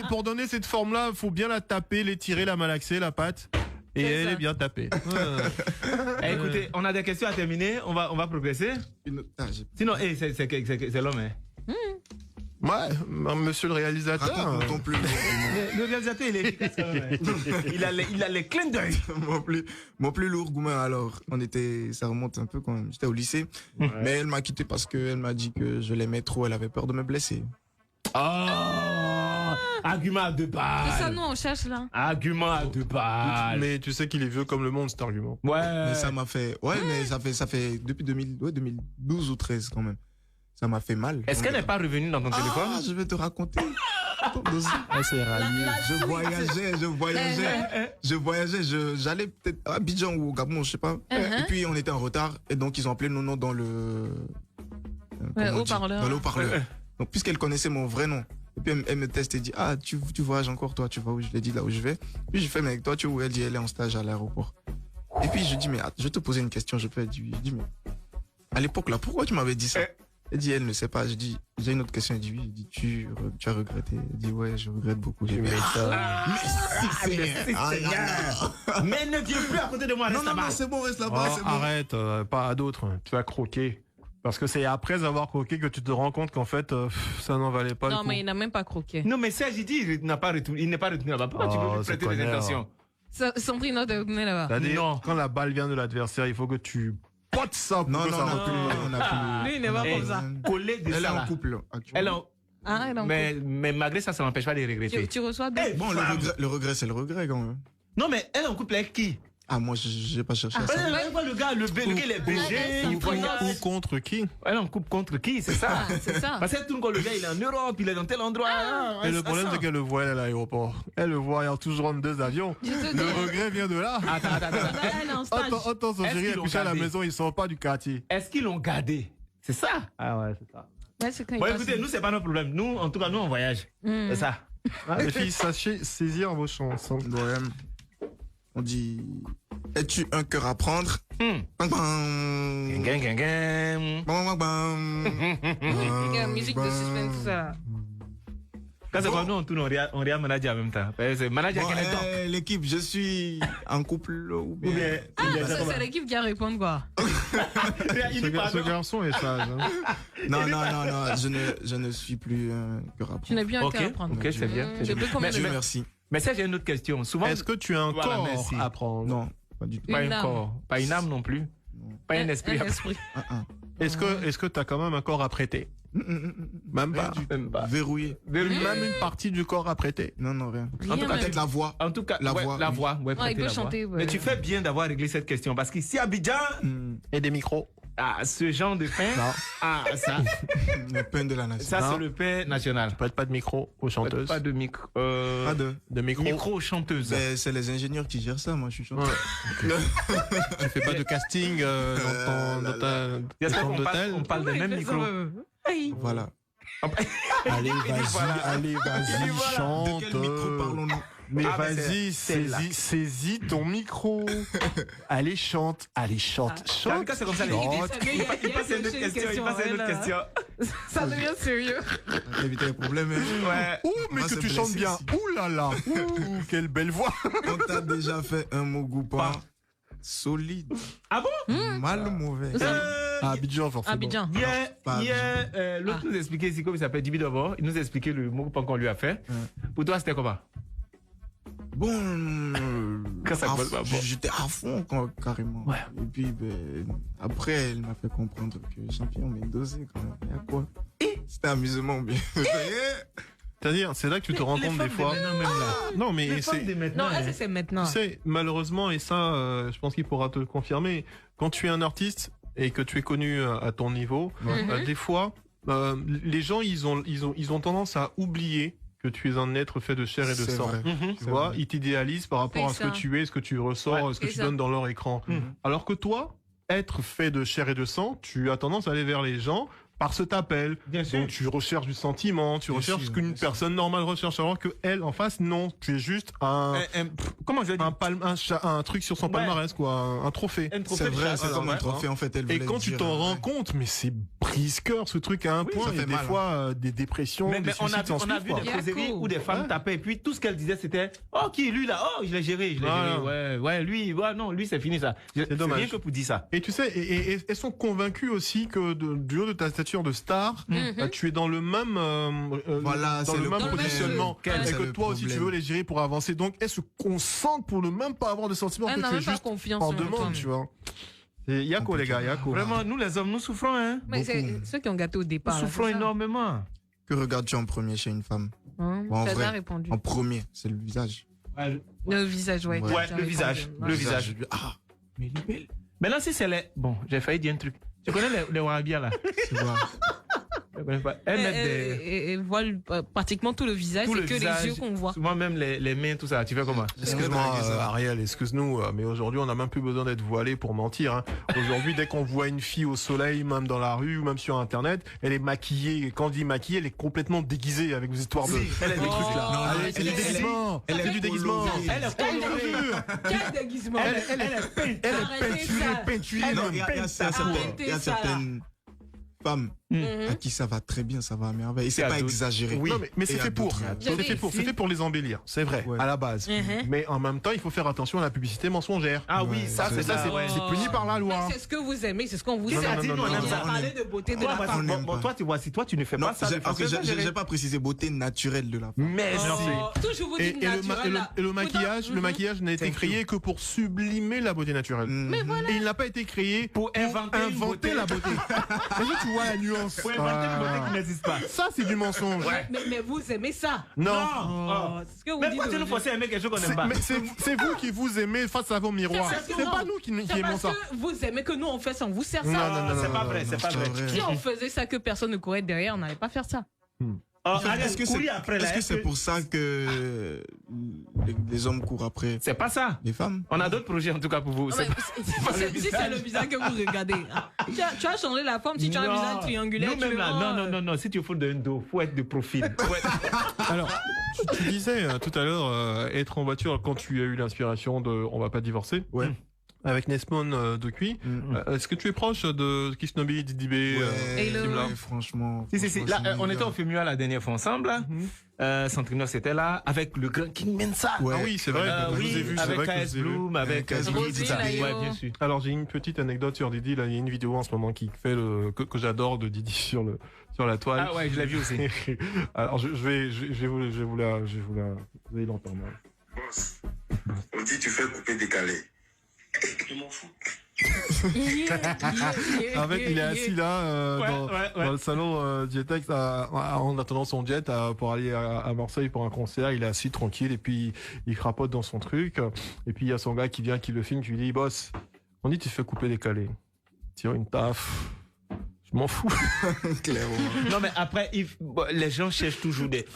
S1: Pour donner cette forme-là, il faut bien la taper, l'étirer, la malaxer, la pâte. Et elle est bien tapée.
S4: Écoutez, on a des questions à terminer. On va progresser. Sinon, c'est l'homme.
S1: Ouais, monsieur le réalisateur.
S2: Raconte plus.
S4: Le réalisateur, il est efficace quand même. Il a les clins d'œil.
S2: Mon plus lourd gourmet, alors, ça remonte un peu quand même. J'étais au lycée. Mais elle m'a quitté parce qu'elle m'a dit que je l'aimais trop. Elle avait peur de me blesser.
S4: Argument à 2 balles.
S3: C'est ça, nous, on cherche là.
S4: Argument à 2 balles.
S1: Mais tu sais qu'il est vieux comme le monde, cet argument.
S4: Ouais.
S2: Mais ça m'a fait... Ouais, mais ça fait depuis 2012 ou 13 quand même. Ça m'a fait mal.
S4: Est-ce qu'elle n'est pas revenue dans ton téléphone?
S2: Je vais te raconter. Je voyageais, j'allais peut-être à Abidjan ou au Gabon, je sais pas. Et puis on était en retard et donc ils ont appelé nos noms dans le
S3: haut-parleur.
S2: Dans le haut-parleur. Donc puisqu'elle connaissait mon vrai nom. Et puis elle me teste et dit tu voyages encore toi, tu vas où? Je lui ai dit là où je vais. Puis je fais mais avec toi tu es où? Elle dit elle est en stage à l'aéroport. Et puis je dis mais je vais te poser une question, je peux. Elle dit oui. Je dis mais à l'époque là pourquoi tu m'avais dit ça? Elle dit elle ne sait pas. Je dis j'ai une autre question. Elle dit oui. Elle dit tu as regretté? Elle dit ouais je regrette beaucoup. J'ai
S4: Mais ne viens plus à côté de moi.
S2: Non c'est bon, reste là-bas.
S1: Oh, arrête, pas à d'autres. Tu vas croquer. Parce que c'est après avoir croqué que tu te rends compte qu'en fait, ça n'en valait pas le coup.
S3: Non, mais il n'a même pas croqué.
S4: Non, mais Serge, il dit il n'est pas retenu là-bas. Pourquoi tu veux lui prêter des intentions?
S3: Son prix, non, t'es retourné là-bas.
S1: C'est-à-dire, quand la balle vient de l'adversaire, il faut que tu pas de ça.
S2: Non, on a plus.
S3: Lui, il n'est pas comme ça.
S4: Collé de
S2: Elle est
S4: ça.
S2: en couple actuellement.
S3: Mais
S4: mais malgré ça, ça n'empêche pas de regretter.
S3: tu reçois des...
S2: Bon, le regret, c'est le regret quand même.
S4: Non, mais elle est en couple avec qui?
S2: Ah, moi, j'ai pas cherché à ça.
S4: Le gars, le gars, il est BG.
S1: Ou contre qui?
S4: Elle est en couple contre qui? C'est ça.
S3: C'est ça.
S4: Parce que tout le monde, le gars, il est en Europe, il est dans tel endroit.
S1: Et le problème, c'est qu'elle le voit à l'aéroport. Elle le voit, il y a toujours 2 avions. Le regret vient de là. Attends, son chéri est couché à la maison, il sort pas du quartier.
S4: Est-ce qu'ils l'ont gardé? C'est ça.
S1: Ah ouais, c'est ça.
S3: Bon,
S4: écoutez, nous, c'est pas notre problème. Nous, en tout cas, nous, on voyage. C'est ça.
S1: Les filles, sachez saisir vos chances.
S2: On dit, es-tu un cœur à prendre? Bang, bang. Bang, bang, bang.
S3: Musique de suspense, tout ça.
S4: Quand c'est comme nous, on tourne, on regarde manager en même temps. C'est manager qui est là.
S2: L'équipe, je suis en couple ou bien...
S3: Ça, c'est l'équipe qui a répondu, quoi.
S1: Ce garçon est sage.
S2: Non, je ne suis plus un cœur à prendre.
S3: Tu n'es plus un cœur à prendre.
S4: Ok, c'est bien.
S2: Merci.
S4: Mais ça, j'ai une autre question. Souvent,
S1: est-ce que tu as un corps à prendre?
S2: Non, pas du tout.
S4: Pas un corps, pas une âme non plus, pas un esprit.
S1: Est-ce que tu as quand même un corps à prêter? Même pas.
S2: Verrouillé.
S1: Même une partie du corps à prêter?
S2: Non, rien.
S4: En tout cas,
S2: peut-être la voix.
S4: En tout cas, la voix. Ouais,
S3: il peut chanter.
S4: Mais tu fais bien d'avoir réglé cette question parce qu'ici à Abidjan,
S1: et des micros.
S4: Ah, ce genre de pain.
S1: Non.
S4: Ah, ça.
S2: Le pain de la nation.
S4: Ça, c'est le pain national.
S1: Peut-être pas de micro aux chanteuses.
S4: Pas de micro.
S2: Pas
S1: de micro.
S4: Micro aux chanteuses.
S2: Ben, c'est les ingénieurs qui gèrent ça, moi je suis chanteur.
S1: Ouais. Tu fais pas de casting dans ta chambre d'hôtel?
S4: On parle de même micro.
S2: Voilà.
S1: Allez, vas-y, chante.
S2: De quel micro parlons-nous?
S1: Mais vas-y, saisis ton micro. Allez, chante. Chante.
S4: C'est comme ça, il passe à une autre question.
S3: Ça devient sérieux.
S2: Éviter les problèmes.
S4: Ouais.
S1: Ouh, mais que tu chantes bien. Ouh là là. Ouh, quelle belle voix.
S2: On t'a déjà fait un mot goupin solide.
S4: Ah bon?
S2: Mal ou mauvais?
S1: Abidjan, forcément.
S3: Abidjan.
S4: Hier, l'autre nous expliquait ici comment il s'appelle Dibi d'abord. Il nous expliquait le mot qu'on lui a fait. Pour toi, c'était comment?
S2: Bon,
S4: quand ça
S2: j'étais à fond carrément.
S4: Ouais.
S2: Et puis après, elle m'a fait comprendre que champion m'est dosé quand même. Et à quoi? C'était amusement bien.
S1: C'est-à-dire, c'est là que tu te rends compte des fois. Non, mais c'est.
S3: Non, c'est maintenant.
S1: Tu sais, malheureusement, et ça, je pense qu'il pourra te le confirmer, quand tu es un artiste et que tu es connu à ton niveau, des fois, les gens, ils ont tendance à oublier que tu es un être fait de chair et de sang. Tu vois, ils t'idéalisent par rapport à ce que tu es, ce que tu ressors, ce que tu donnes dans leur écran. Alors que toi, être fait de chair et de sang, tu as tendance à aller vers les gens par ce t'appelle. Donc tu recherches du sentiment, tu recherches ce qu'une personne normale recherche, alors que elle en face, non, tu es juste
S4: comment je vais dire,
S1: un truc sur son palmarès, quoi, un trophée.
S2: C'est vrai, c'est comme un trophée en fait.
S1: Et quand tu t'en rends compte, mais c'est brise-cœur ce truc à un point. Il y a des fois des dépressions, des suicides
S4: on a vu des causeries où des femmes tapaient et puis tout ce qu'elle disait c'était qui lui là, je l'ai géré, lui c'est fini ça. C'est dommage. Rien que pour dire ça.
S1: Et tu sais, et elles sont convaincues aussi que du haut de ta stature de star, tu es dans le même positionnement et que toi aussi tu veux les gérer pour avancer. Donc elles se concentrent pour ne même pas avoir de sentiments que tu es juste en demande, tu vois. Il y a quoi les gars,
S4: Vraiment, nous les hommes, nous souffrons, hein.
S3: Mais c'est ceux qui ont gâté au départ.
S4: Nous souffrons énormément.
S2: Que regardes-tu en premier chez une femme? En vrai,
S3: répondu.
S2: En premier, c'est le visage.
S3: Le visage, ouais.
S4: Le visage.
S2: Ah, mais il est belle.
S4: Mais là, si c'est les... Bon, j'ai failli dire un truc. Tu connais les Wahhabias, là?
S2: Tu vois.
S3: Elle voit pratiquement tout le visage, c'est que les yeux qu'on voit.
S4: Souvent même les mains, tout ça. Tu fais comment?
S1: Excuse-moi, Ariel, excuse-nous, mais aujourd'hui, on n'a même plus besoin d'être voilé pour mentir. Hein. Aujourd'hui, dès qu'on voit une fille au soleil, même dans la rue ou même sur Internet, elle est maquillée. Et quand on dit maquillée, elle est complètement déguisée avec des histoires de... Elle a des trucs là. C'est du déguisement. C'est du déguisement.
S4: Elle est colorée.
S3: Quel déguisement?
S1: Elle est peinturée.
S2: Il y a certaines femmes à qui ça va très bien, ça va à merveille. Et c'est pas exagéré.
S1: Oui, non, mais c'est fait pour. C'est fait pour les embellir, c'est vrai, à la base. Mais en même temps, il faut faire attention à la publicité mensongère.
S4: Ah oui, ça c'est
S1: puni par la loi.
S3: C'est ce que vous aimez, c'est ce qu'on vous dit.
S1: Non,
S3: On a parlé de beauté de la femme.
S4: Bon, toi, tu vois, si toi, tu ne fais pas ça.
S2: J'ai pas précisé beauté naturelle de la femme.
S4: Mais
S3: toujours vous dites naturel.
S1: Et le maquillage n'a été créé que pour sublimer la beauté naturelle.
S3: Mais voilà.
S1: Et il n'a pas été créé
S4: pour inventer
S1: la beauté. Est-ce que tu vois la nuance?
S4: Pour inventer une beauté qui n'existe pas.
S1: Ça, c'est du mensonge.
S3: Mais vous aimez ça?
S1: Non.
S3: C'est ce que vous
S4: mais
S3: dites.
S4: pourquoi tu nous forces à aimer quelque chose qu'on n'aime pas?
S1: Mais c'est vous qui vous aimez face à vos miroirs. C'est pas nous qui aimons ça.
S3: Que vous aimez que nous on fait ça, on vous sert ça.
S1: Non,
S4: c'est pas vrai, c'est pas vrai.
S3: Si on faisait ça que personne ne courait derrière, on n'allait pas faire ça.
S2: Est-ce que c'est pour ça que les hommes courent après?
S4: C'est pas ça.
S2: Les femmes?
S4: On a d'autres projets en tout cas pour vous.
S3: Si c'est le visage que vous regardez, tu as changé la forme. Si tu as un visage triangulaire,
S4: nous-mêmes là, non. Si tu fous d'un dos, faut être de profil.
S1: Alors, tu disais tout à l'heure être en voiture quand tu as eu l'inspiration de On va pas divorcer.
S2: Ouais.
S1: Avec Nesmond de Cui. Est-ce que tu es proche de Kisnobi, Didi B,
S2: franchement.
S4: Si. Là, on était au Femua la dernière fois ensemble. Centrino c'était là avec le grand King Mensa.
S1: Ouais. Ah oui, c'est vrai. Je vous ai vu.
S4: Avec KS Bloom, avec
S3: Didi,
S4: ça. Ouais, bien sûr.
S1: Alors j'ai une petite anecdote sur Didi. Là, il y a une vidéo en ce moment qui fait que j'adore de Didi sur la toile.
S4: Ah ouais, je l'ai vu aussi.
S1: Alors je vais vous allez l'entendre.
S5: Boss, on dit tu fais couper décalé. Je m'en fous.
S1: Il est assis là dans le salon Jetex en attendant son jet pour aller à Marseille pour un concert. Il est assis tranquille et puis il crapote dans son truc. Et puis il y a son gars qui vient, qui le filme, qui lui dit boss, on dit tu fais couper décalé. Tire une taf. Je m'en fous.
S2: Clairement.
S4: Non mais après les gens cherchent toujours des.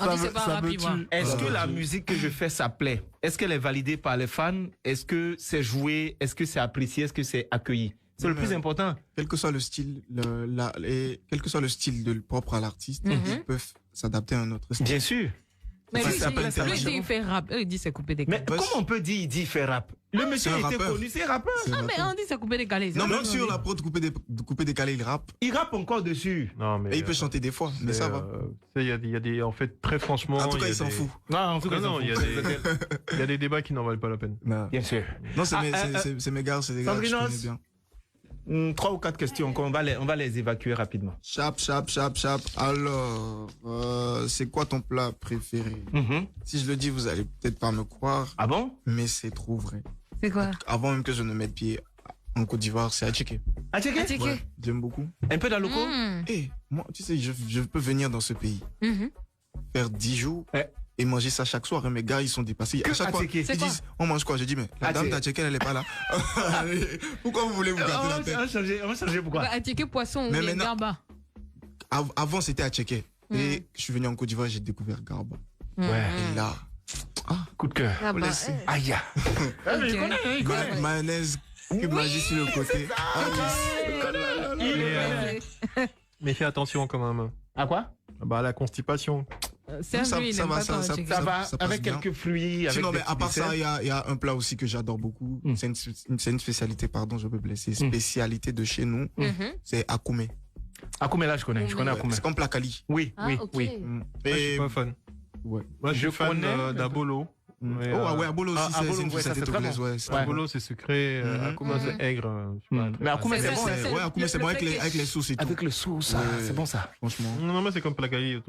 S4: Est-ce que la musique que je fais ça plaît? Est-ce qu'elle est validée par les fans? Est-ce que c'est joué? Est-ce que c'est apprécié? Est-ce que c'est accueilli? C'est le plus important.
S2: Quel que soit le style, quel que soit le style propre à l'artiste, ils peuvent s'adapter à un autre style.
S4: Bien sûr.
S3: Mais lui, il fait rap. Il dit c'est coupé décalé.
S4: Mais comment on peut dire il dit fait rap? Le monsieur était connu, c'est rappeur.
S3: Ah mais on dit c'est coupé décalé.
S2: Non, même sur la prod coupé décalé, il rappe.
S4: Il rappe encore dessus.
S1: Non mais.
S2: Et il peut chanter des fois, mais ça va.
S1: Il y a des, en fait, très franchement.
S2: En tout cas, il s'en fout.
S4: Non, en tout cas,
S1: non, il y a des débats qui n'en valent pas la peine.
S4: Bien sûr.
S2: Non, c'est mes gars, c'est des gars que je connais bien.
S4: 3 ou 4 questions, on va les évacuer rapidement.
S2: Chap. Alors, c'est quoi ton plat préféré? Si je le dis, vous allez peut-être pas me croire.
S4: Ah bon?
S2: Mais c'est trop vrai.
S3: C'est quoi?
S2: Avant même que je ne mette pied en Côte d'Ivoire, c'est Attiéké.
S4: Attiéké?
S2: Ouais, j'aime beaucoup.
S4: Un peu dans le coin?
S2: Moi, tu sais, je peux venir dans ce pays, faire 10 jours. Et manger ça chaque soir. Mes gars, ils sont dépassés. À chaque fois, ils disent, on mange quoi? Je dis, mais la dame d'Attiéké, elle est pas là. Pourquoi vous voulez vous gâter la tête?
S4: On va changer pourquoi?
S3: Attiéké, poisson, ou Garba?
S2: Avant, c'était Attiéké. Et je suis venu en Côte d'Ivoire, j'ai découvert Garba.
S4: Ouais.
S2: Et là,
S4: coup de cœur. Aïe.
S2: Mayonnaise, cube magie sur le côté.
S1: Mais fais attention quand même.
S4: À quoi?
S1: Bah, à la constipation.
S2: Ça va
S4: avec quelques fruits.
S2: Sinon, mais à part ça, il y a un plat aussi que j'adore beaucoup. C'est une spécialité, pardon, je peux blesser. Spécialité de chez nous, c'est Akoumé.
S4: Akoumé, là, je connais Akoumé.
S2: C'est comme Placali.
S4: Oui.
S1: Moi, je suis pas fan.
S2: Ouais.
S1: Moi, je suis fan d'Abolo.
S2: Abolo aussi, c'est une spécialité togolaise.
S1: Abolo, c'est sucré. Akoumé, c'est aigre.
S4: Mais Akoumé, c'est bon.
S2: Ouais, Akoumé, c'est bon avec les sauces et tout.
S4: Avec le sauce, c'est bon ça.
S2: Franchement.
S1: Non, mais c'est comme Placali.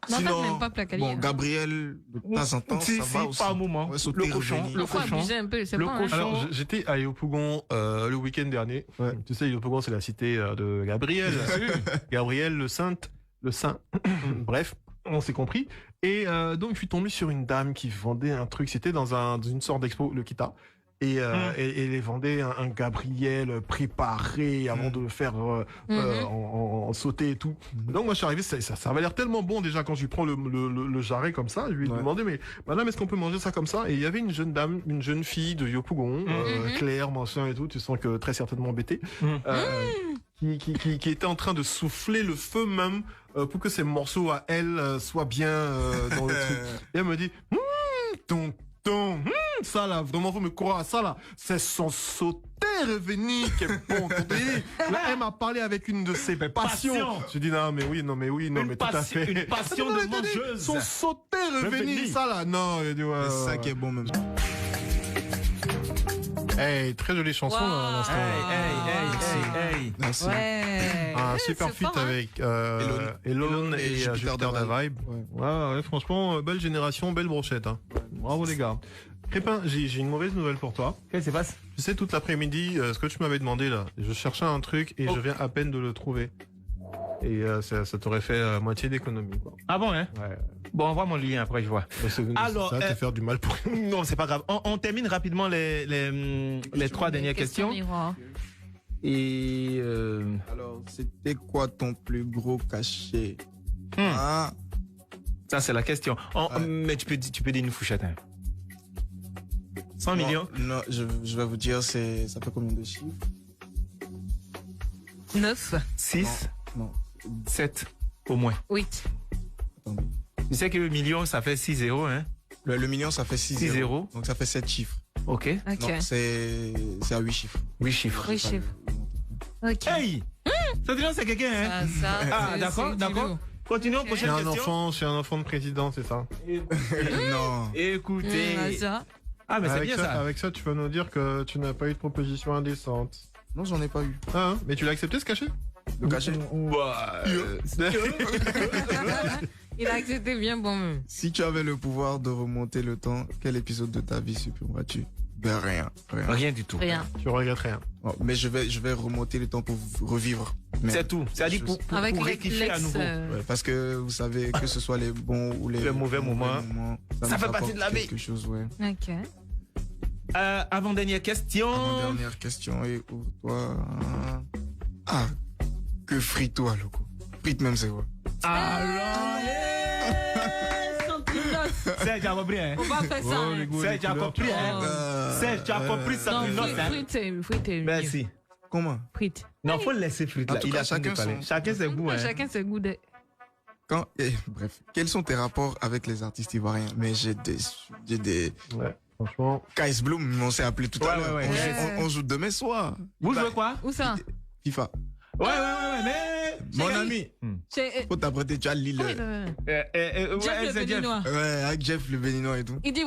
S2: Sinon, bon, Gabriel, de temps en temps, ça va aussi.
S4: Pas un moment.
S2: Le cochon.
S3: Il faut abuser un peu, c'est bon.
S1: Alors, j'étais à Yopougon le week-end dernier. Tu sais, Yopougon, c'est la cité de Gabriel. Gabriel, le saint. Bref, on s'est compris. Et donc, je suis tombé sur une dame qui vendait un truc. C'était dans une sorte d'expo, le Kita. Et elle vendait un Gabriel préparé avant de le faire en sauter et tout. Donc moi je suis arrivé, ça avait l'air tellement bon déjà quand je lui prends le jarret comme ça. Je lui ai demandé, mais madame, est-ce qu'on peut manger ça comme ça? Et il y avait une jeune dame, une jeune fille de Yopougon, Claire, machin et tout, tu sens que très certainement embêtée, qui était en train de souffler le feu même pour que ces morceaux à elle soient bien dans le truc. Et elle me dit, tonton, ça là, vraiment, vous me croire, ça là, c'est son sauter revenu qui est bon. Là, elle m'a parlé avec une de ses passions. Je dis non, mais tout à fait.
S4: Une passion de mangeuse.
S1: Son sauter revenu, ça là, non.
S2: C'est ça qui est bon même.
S1: Hey, très jolie chanson à l'instant.
S4: Hey.
S2: Merci.
S3: Ouais.
S1: Un super
S3: c'est
S1: feat
S3: fort, hein.
S1: avec Elon et Jupiter da Vibe. Ouais, franchement, belle génération, belle brochette. Hein. Bravo les gars. Crépin, j'ai une mauvaise nouvelle pour toi.
S4: Qu'est-ce qui se passe?
S1: Tu sais, toute l'après-midi, ce que tu m'avais demandé là, je cherchais un truc et je viens à peine de le trouver. Et ça t'aurait fait moitié d'économie. Quoi.
S4: Ah bon, hein?
S1: Ouais.
S4: Bon, envoie mon lien après, je vois. Alors,
S1: ça va te faire du mal pour.
S4: Non, c'est pas grave. On termine rapidement les trois dernières questions.
S3: Miroir.
S4: Et
S2: Alors, c'était quoi ton plus gros cachet? Ah,
S4: ça, c'est la question. Mais tu peux dire une fourchette. Hein. 100 millions?
S2: Non, je vais vous dire, ça fait combien de chiffres?
S3: 9.
S4: 6?
S2: Non.
S4: 7 au moins.
S3: 8.
S2: Attendez.
S4: Tu sais que le million, ça fait 6 zéros, hein?
S2: Le million, ça fait 6
S4: 6
S2: zéros.
S4: zéros.
S2: Donc ça fait 7 chiffres.
S4: Ok.
S3: Ok.
S2: Non, c'est à 8 chiffres.
S4: 8 chiffres.
S3: Oui, chef. Ok.
S4: Hey! Ça te dit, c'est quelqu'un, hein? Ah, d'accord. Continuons, prochaine question.
S1: C'est un enfant de président, c'est ça.
S2: Non.
S4: Écoutez.
S3: Ça.
S4: Ah, mais c'est bien ça.
S1: Avec ça, tu vas nous dire que tu n'as pas eu de proposition indécente.
S2: Non, j'en ai pas eu.
S1: Ah, mais tu l'as accepté ce cachet?
S2: Le cachet?
S4: Bah,
S3: Il a accepté bien bon même.
S2: Si tu avais le pouvoir de remonter le temps, quel épisode de ta vie supprimeras-tu? Ben rien.
S4: rien du tout.
S3: Rien.
S1: Tu regrettes rien.
S2: Oh, mais je vais remonter le temps pour revivre. Mais
S4: C'est tout. C'est-à-dire pour
S3: Avec
S4: rectifier à nouveau.
S2: ouais, parce que vous savez, que ce soit les bons ou les
S4: mauvais moments, ça
S2: nous
S4: fait partie de la
S2: apporte
S4: vie.
S2: quelque chose, ouais.
S3: Ok.
S4: Avant-dernière question.
S2: Avant-dernière question, et pour toi. Ah, que frites-toi, loco. Frites même, c'est quoi?
S4: Serge, tu as compris, hein?
S3: On va faire ça. hein.
S4: Serge, tu as compris, hein? Serge, tu as compris ça,
S3: Non,
S4: une note, hein?
S3: frites.
S4: Merci.
S2: Comment?
S3: Frites.
S4: Non, faut le laisser frites,
S2: En
S4: là.
S2: tout
S4: Il
S2: cas,
S4: a chacun
S2: son-
S4: Chacun ses goûts, hein?
S3: Chacun ses goûts de.
S2: Bref, quels sont tes rapports avec les artistes ivoiriens? Mais j'ai des...
S1: Ouais, franchement.
S2: KS Bloom, on s'est appelé tout à l'heure.
S4: Ouais.
S2: On joue demain soir.
S4: Vous jouez quoi?
S3: Où ça?
S2: FIFA.
S4: Ouais, mais...
S2: Mon ami, faut t'apprêter, tu as Lille.
S3: Jeff le Béninois.
S2: Ouais, avec Jeff le Béninois et tout.
S3: Il dit,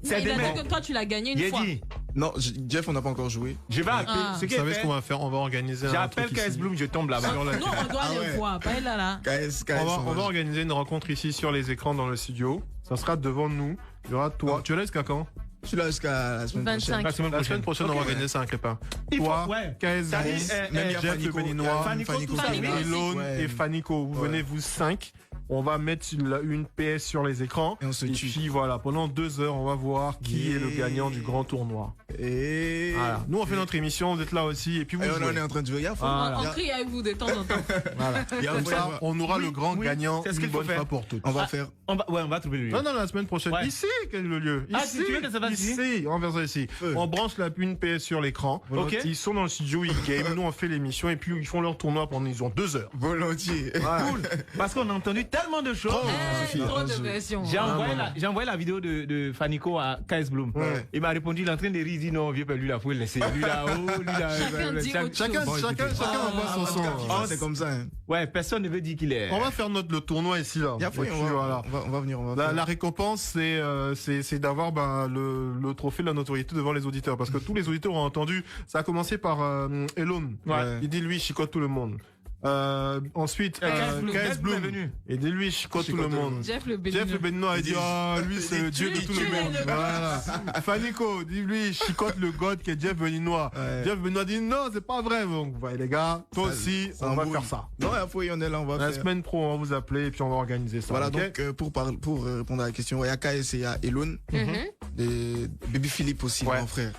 S4: C'est
S3: il a
S4: demain.
S3: dit que toi tu l'as gagné une
S4: Il
S3: fois.
S4: a dit,
S2: Non, Jeff, on n'a pas encore joué.
S4: je vais appeler.
S3: Ah.
S4: Ce
S1: Vous
S4: qui est
S1: savez ce
S4: fait,
S1: qu'on va faire? On va organiser un
S4: j'appelle
S1: truc
S4: KS
S1: ici.
S4: Bloom, je tombe là-bas.
S1: Sur la-
S3: Non, on doit
S2: Ah
S3: les
S2: ouais.
S3: voir, pas là.
S2: KS,
S1: On va organiser une rencontre ici sur les écrans dans le studio. Ça sera devant nous. Il y aura toi. Tu es là jusqu'à quand?
S2: Je suis là jusqu'à la semaine
S3: 25.
S2: prochaine.
S1: La semaine prochaine, on va organiser ça, un crépin. Toi,
S4: ouais.
S1: KS
S4: Ça dit,
S1: Bloom,
S2: Même il y a
S1: Jeff
S2: Fanico,
S1: le Béninois,
S4: Fanico, tout ça,
S3: Fanico.
S4: oui.
S1: Elon
S2: Ouais.
S1: et Fanico. Vous
S2: Ouais.
S1: venez, vous 5. On va mettre une PS sur les écrans.
S2: Et on se tue.
S1: puis voilà, pendant 2 heures, on va voir qui est le gagnant du grand tournoi.
S2: Et...
S1: Voilà. Nous, on fait notre émission, vous êtes là aussi. Et puis vous
S2: Et on
S1: jouez.
S2: en est en train de jouer. Il y a faux.
S1: Voilà.
S3: On crie avec vous de temps en temps.
S1: Voilà.
S2: Il y a
S1: Comme
S2: faux.
S1: ça, on aura le grand
S4: oui,
S1: gagnant
S4: c'est ce
S1: une
S4: qu'il faut
S1: bonne
S4: faire.
S1: fois pour toutes.
S2: On va faire.
S4: On va trouver le lieu.
S1: Non, la semaine prochaine.
S4: Ouais.
S1: Ici, quel est le lieu?
S4: Ah,
S1: Ici,
S4: tu veux que ça va
S1: ici, on va faire ça ici. On branche une PS sur l'écran.
S4: Ok.
S1: Ils sont dans le studio, ils game. Nous, on fait l'émission et puis ils font leur tournoi pendant, ils ont 2 heures.
S2: Volontiers.
S4: Cool. Parce qu'on a entendu tellement de choses.
S3: Trop de versions.
S4: J'ai envoyé la vidéo de Fanico à KS Bloom.
S2: Ouais.
S4: Il m'a répondu, il est en train de rire, il dit non, vieux, lui là, faut le laisser. Lui là, lui là.
S3: Chacun dit autre
S1: Chacun
S3: chose.
S1: envoie son son.
S2: C'est comme ça. Hein.
S4: Ouais, personne ne veut dire qu'il est.
S1: On va faire le tournoi ici, là.
S2: Il y a faux.
S1: Et puis, voilà.
S2: On va venir. On va
S1: La récompense, c'est d'avoir le trophée de la notoriété devant les auditeurs. Parce que tous les auditeurs ont entendu. Ça a commencé par Elon.
S2: Ouais.
S1: Il dit, lui, il chicote tout le monde. Ensuite, KS Bloom. Et dit, lui, il chicote tout le monde.
S3: Jeff le
S1: Jeff le
S3: Béninois.
S1: Béninois, il dit, lui, c'est le dieu de tout le monde. Voilà. Fanico, dit, lui, il chicote le god qui est Jeff Béninois.
S2: Ouais.
S1: Jeff Béninois dit, non, c'est pas vrai. Donc, ouais, les gars, toi
S2: Ça-
S1: aussi,
S2: ça
S1: on va
S2: embrouille.
S1: faire ça.
S2: Non, il y a faux, on est là, on va
S1: La
S2: faire.
S1: semaine pro, on va vous appeler et puis on va organiser ça.
S2: Voilà,
S1: ok
S2: donc pour répondre à la question, il y a KS et il y a Elon. Et Baby Philippe aussi,
S1: Ouais.
S2: mon frère.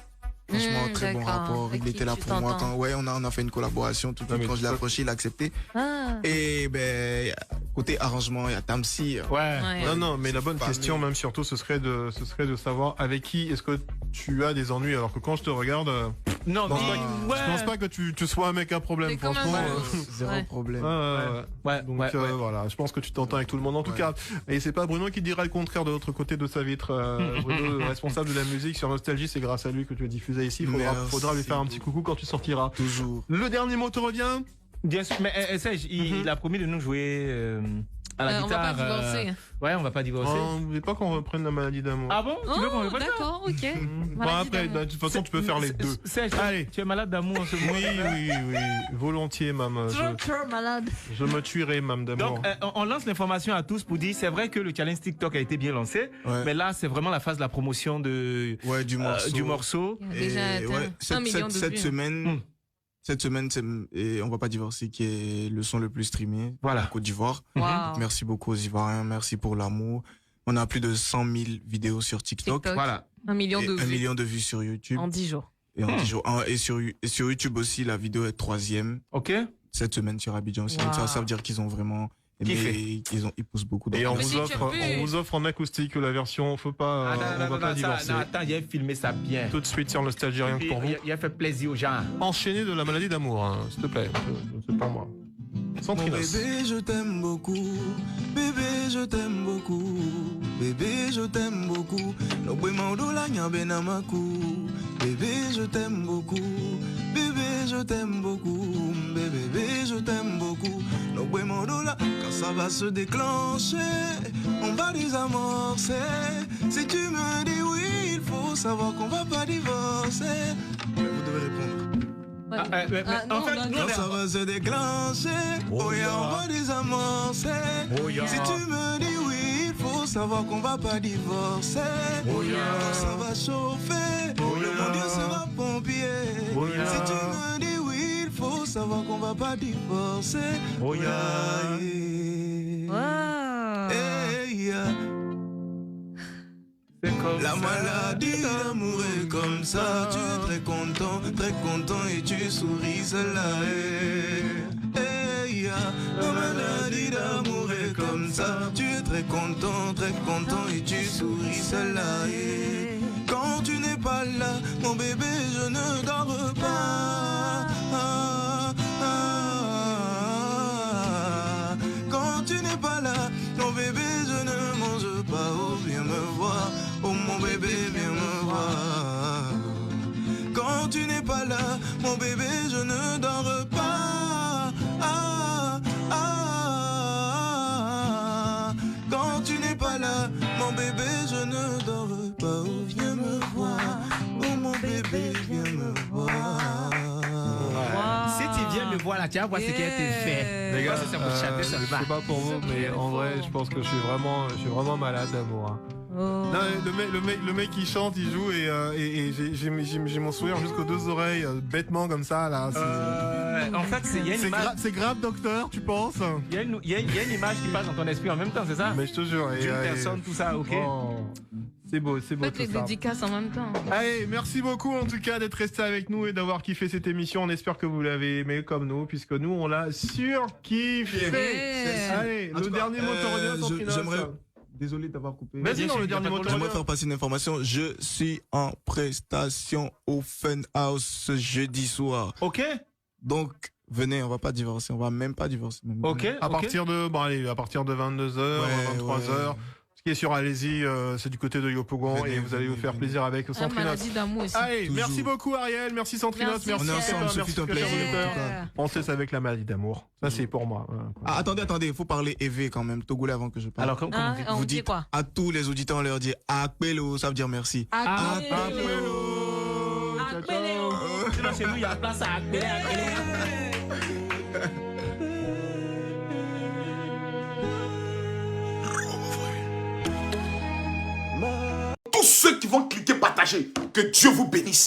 S2: Franchement, très bon
S3: d'accord.
S2: rapport.
S3: Avec
S2: Il
S3: qui
S2: était là
S3: tu
S2: pour moi
S3: t'entends.
S2: quand on a fait une collaboration tout de
S1: Non,
S2: suite
S1: mais
S2: quand je l'ai
S1: ça-
S2: approché, il a accepté.
S3: Ah.
S2: Et ben côté arrangement, il y a Tamsi.
S1: Ouais.
S3: Ouais.
S1: Non, mais la bonne
S2: famille.
S1: question, même surtout, ce serait de savoir avec qui est-ce que tu as des ennuis. Alors que quand je te regarde,
S4: Non,
S1: je pense pas que tu sois un mec à problème, franchement.
S2: Zéro problème.
S1: Donc voilà, je pense que tu t'entends avec tout le monde. En tout cas, et c'est pas Bruno qui dira le contraire de l'autre côté de sa vitre. Bruno, responsable de la musique sur Nostalgie, c'est grâce à lui que tu as diffusé ici. Faudra lui faire un petit coucou quand tu sortiras.
S2: Toujours.
S1: Le dernier mot te revient?
S4: Bien sûr, mais Serge, il a promis de nous jouer à la guitare.
S3: On va pas divorcer.
S4: Ouais, on va pas divorcer.
S1: On ne veut pas qu'on reprenne la maladie d'amour.
S4: Ah bon? Tu veux qu'on reprenne ça?
S3: D'accord, ok.
S1: Bon, après, de toute façon, tu peux faire les deux.
S4: Serge, allez, tu es malade d'amour en ce moment.
S1: Oui. Volontiers, maman.
S3: Trop malade.
S1: Je me tuerai, maman d'amour.
S4: Donc, on lance l'information à tous pour dire, c'est vrai que le challenge TikTok a été bien lancé, mais là, c'est vraiment la phase de la promotion du morceau.
S3: Il a déjà atteint 1 million de vues.
S2: Cette semaine, c'est On va pas divorcer qui est le son le plus streamé en Côte d'Ivoire.
S3: Wow.
S2: Merci beaucoup aux Ivoiriens, merci pour l'amour. On a plus de 100 000 vidéos sur TikTok.
S4: Voilà.
S3: 1 million de vues.
S2: 1 million de vues sur YouTube.
S3: En 10 jours.
S2: Et sur YouTube aussi, la vidéo est 3e.
S4: Ok.
S2: Cette semaine sur Abidjan aussi. Donc ça veut dire qu'ils ont vraiment aimé, ils poussent beaucoup.
S1: Et on vous offre en acoustique la version on va pas divorcer.
S4: Attends, il a filmé ça bien.
S1: Tout de suite sur Nostalgie, rien que pour vous.
S4: Il a fait plaisir aux gens.
S1: Enchaîné de la maladie d'amour, hein, s'il te plaît. C'est pas moi.
S2: Mon bébé, je t'aime beaucoup. Bébé, je t'aime beaucoup. Bébé, je t'aime beaucoup. Bébé, je t'aime beaucoup. Bébé, je t'aime beaucoup. Bébé, je t'aime beaucoup. Quand ça va se déclencher, on va désamorcer. Si tu me dis oui, il faut savoir qu'on va pas divorcer. Vous devez répondre. Quand ça va se déclencher, on va désamorcer. Si tu me dis oui, il faut savoir qu'on va pas divorcer. Quand ça va chauffer, le monde sera pompier. Si tu me dis oui, il faut savoir qu'on va pas divorcer. La maladie d'amour est comme ça. Tu es très content et tu souris, celle-là. La maladie d'amour est comme ça. Tu es très content et tu souris, celle-là. Quand tu n'es pas là, mon bébé, je ne dors pas. Quand tu n'es pas là, mon bébé, je ne mange pas. Oh, viens me voir. Oh, mon bébé, viens me voir. Quand tu n'es pas là, mon bébé, je ne dors pas. Quand tu n'es pas là, mon bébé, je ne dors pas. Oh, viens me voir. Oh, mon bébé, viens me voir.
S4: Si tu viens me voir là, tu vas voir ce qui a été fait.
S1: Les gars,
S4: ça pour chanter, ça va.
S1: C'est pas pour vous, mais en vrai, je pense que je suis vraiment malade d'amour. Non, le mec qui chante, il joue et j'ai mon sourire jusqu'aux 2 oreilles, bêtement comme ça là.
S4: En fait,
S1: c'est grave, docteur, tu penses?
S4: Il y a une image qui passe dans ton esprit en même temps, c'est ça?
S1: Mais je te jure.
S4: D'une personne, tout ça, ok.
S1: C'est beau tout
S3: les
S1: ça.
S3: dédicaces en même temps.
S1: Allez, merci beaucoup en tout cas d'être resté avec nous et d'avoir kiffé cette émission. On espère que vous l'avez aimé comme nous, puisque nous on l'a surkiffé. Allez, le dernier mot te revient,
S2: j'aimerais... Désolé d'avoir coupé.
S1: Vas-y, dans le dernier mot.
S2: J'aimerais faire passer une information. Je suis en prestation au Fun House ce jeudi soir.
S4: Ok.
S2: Donc, venez, on va pas divorcer. On va même pas divorcer. Même.
S4: Ok.
S1: À partir de 22h, 23h. Ce qui est sur Allez-y, c'est du côté de Yopougon et vous allez vous faire plaisir avec Centrinos.
S3: Maladie d'amour aussi.
S1: Allez, merci beaucoup Ariel, merci Centrinos, merci.
S2: On est ensemble, ce fut un plaisir.
S1: On sait avec la maladie d'amour. Ça c'est pour moi.
S2: Attendez, il faut parler EV quand même, togolais avant que je parle.
S4: Alors comment
S3: vous dites quoi?
S2: À tous les auditeurs, on leur dit Akpelo, ça veut dire merci.
S3: Akpelo.
S4: Sinon chez nous il y a place à Akpelo.
S6: Tous ceux qui vont cliquer partager, que Dieu vous bénisse.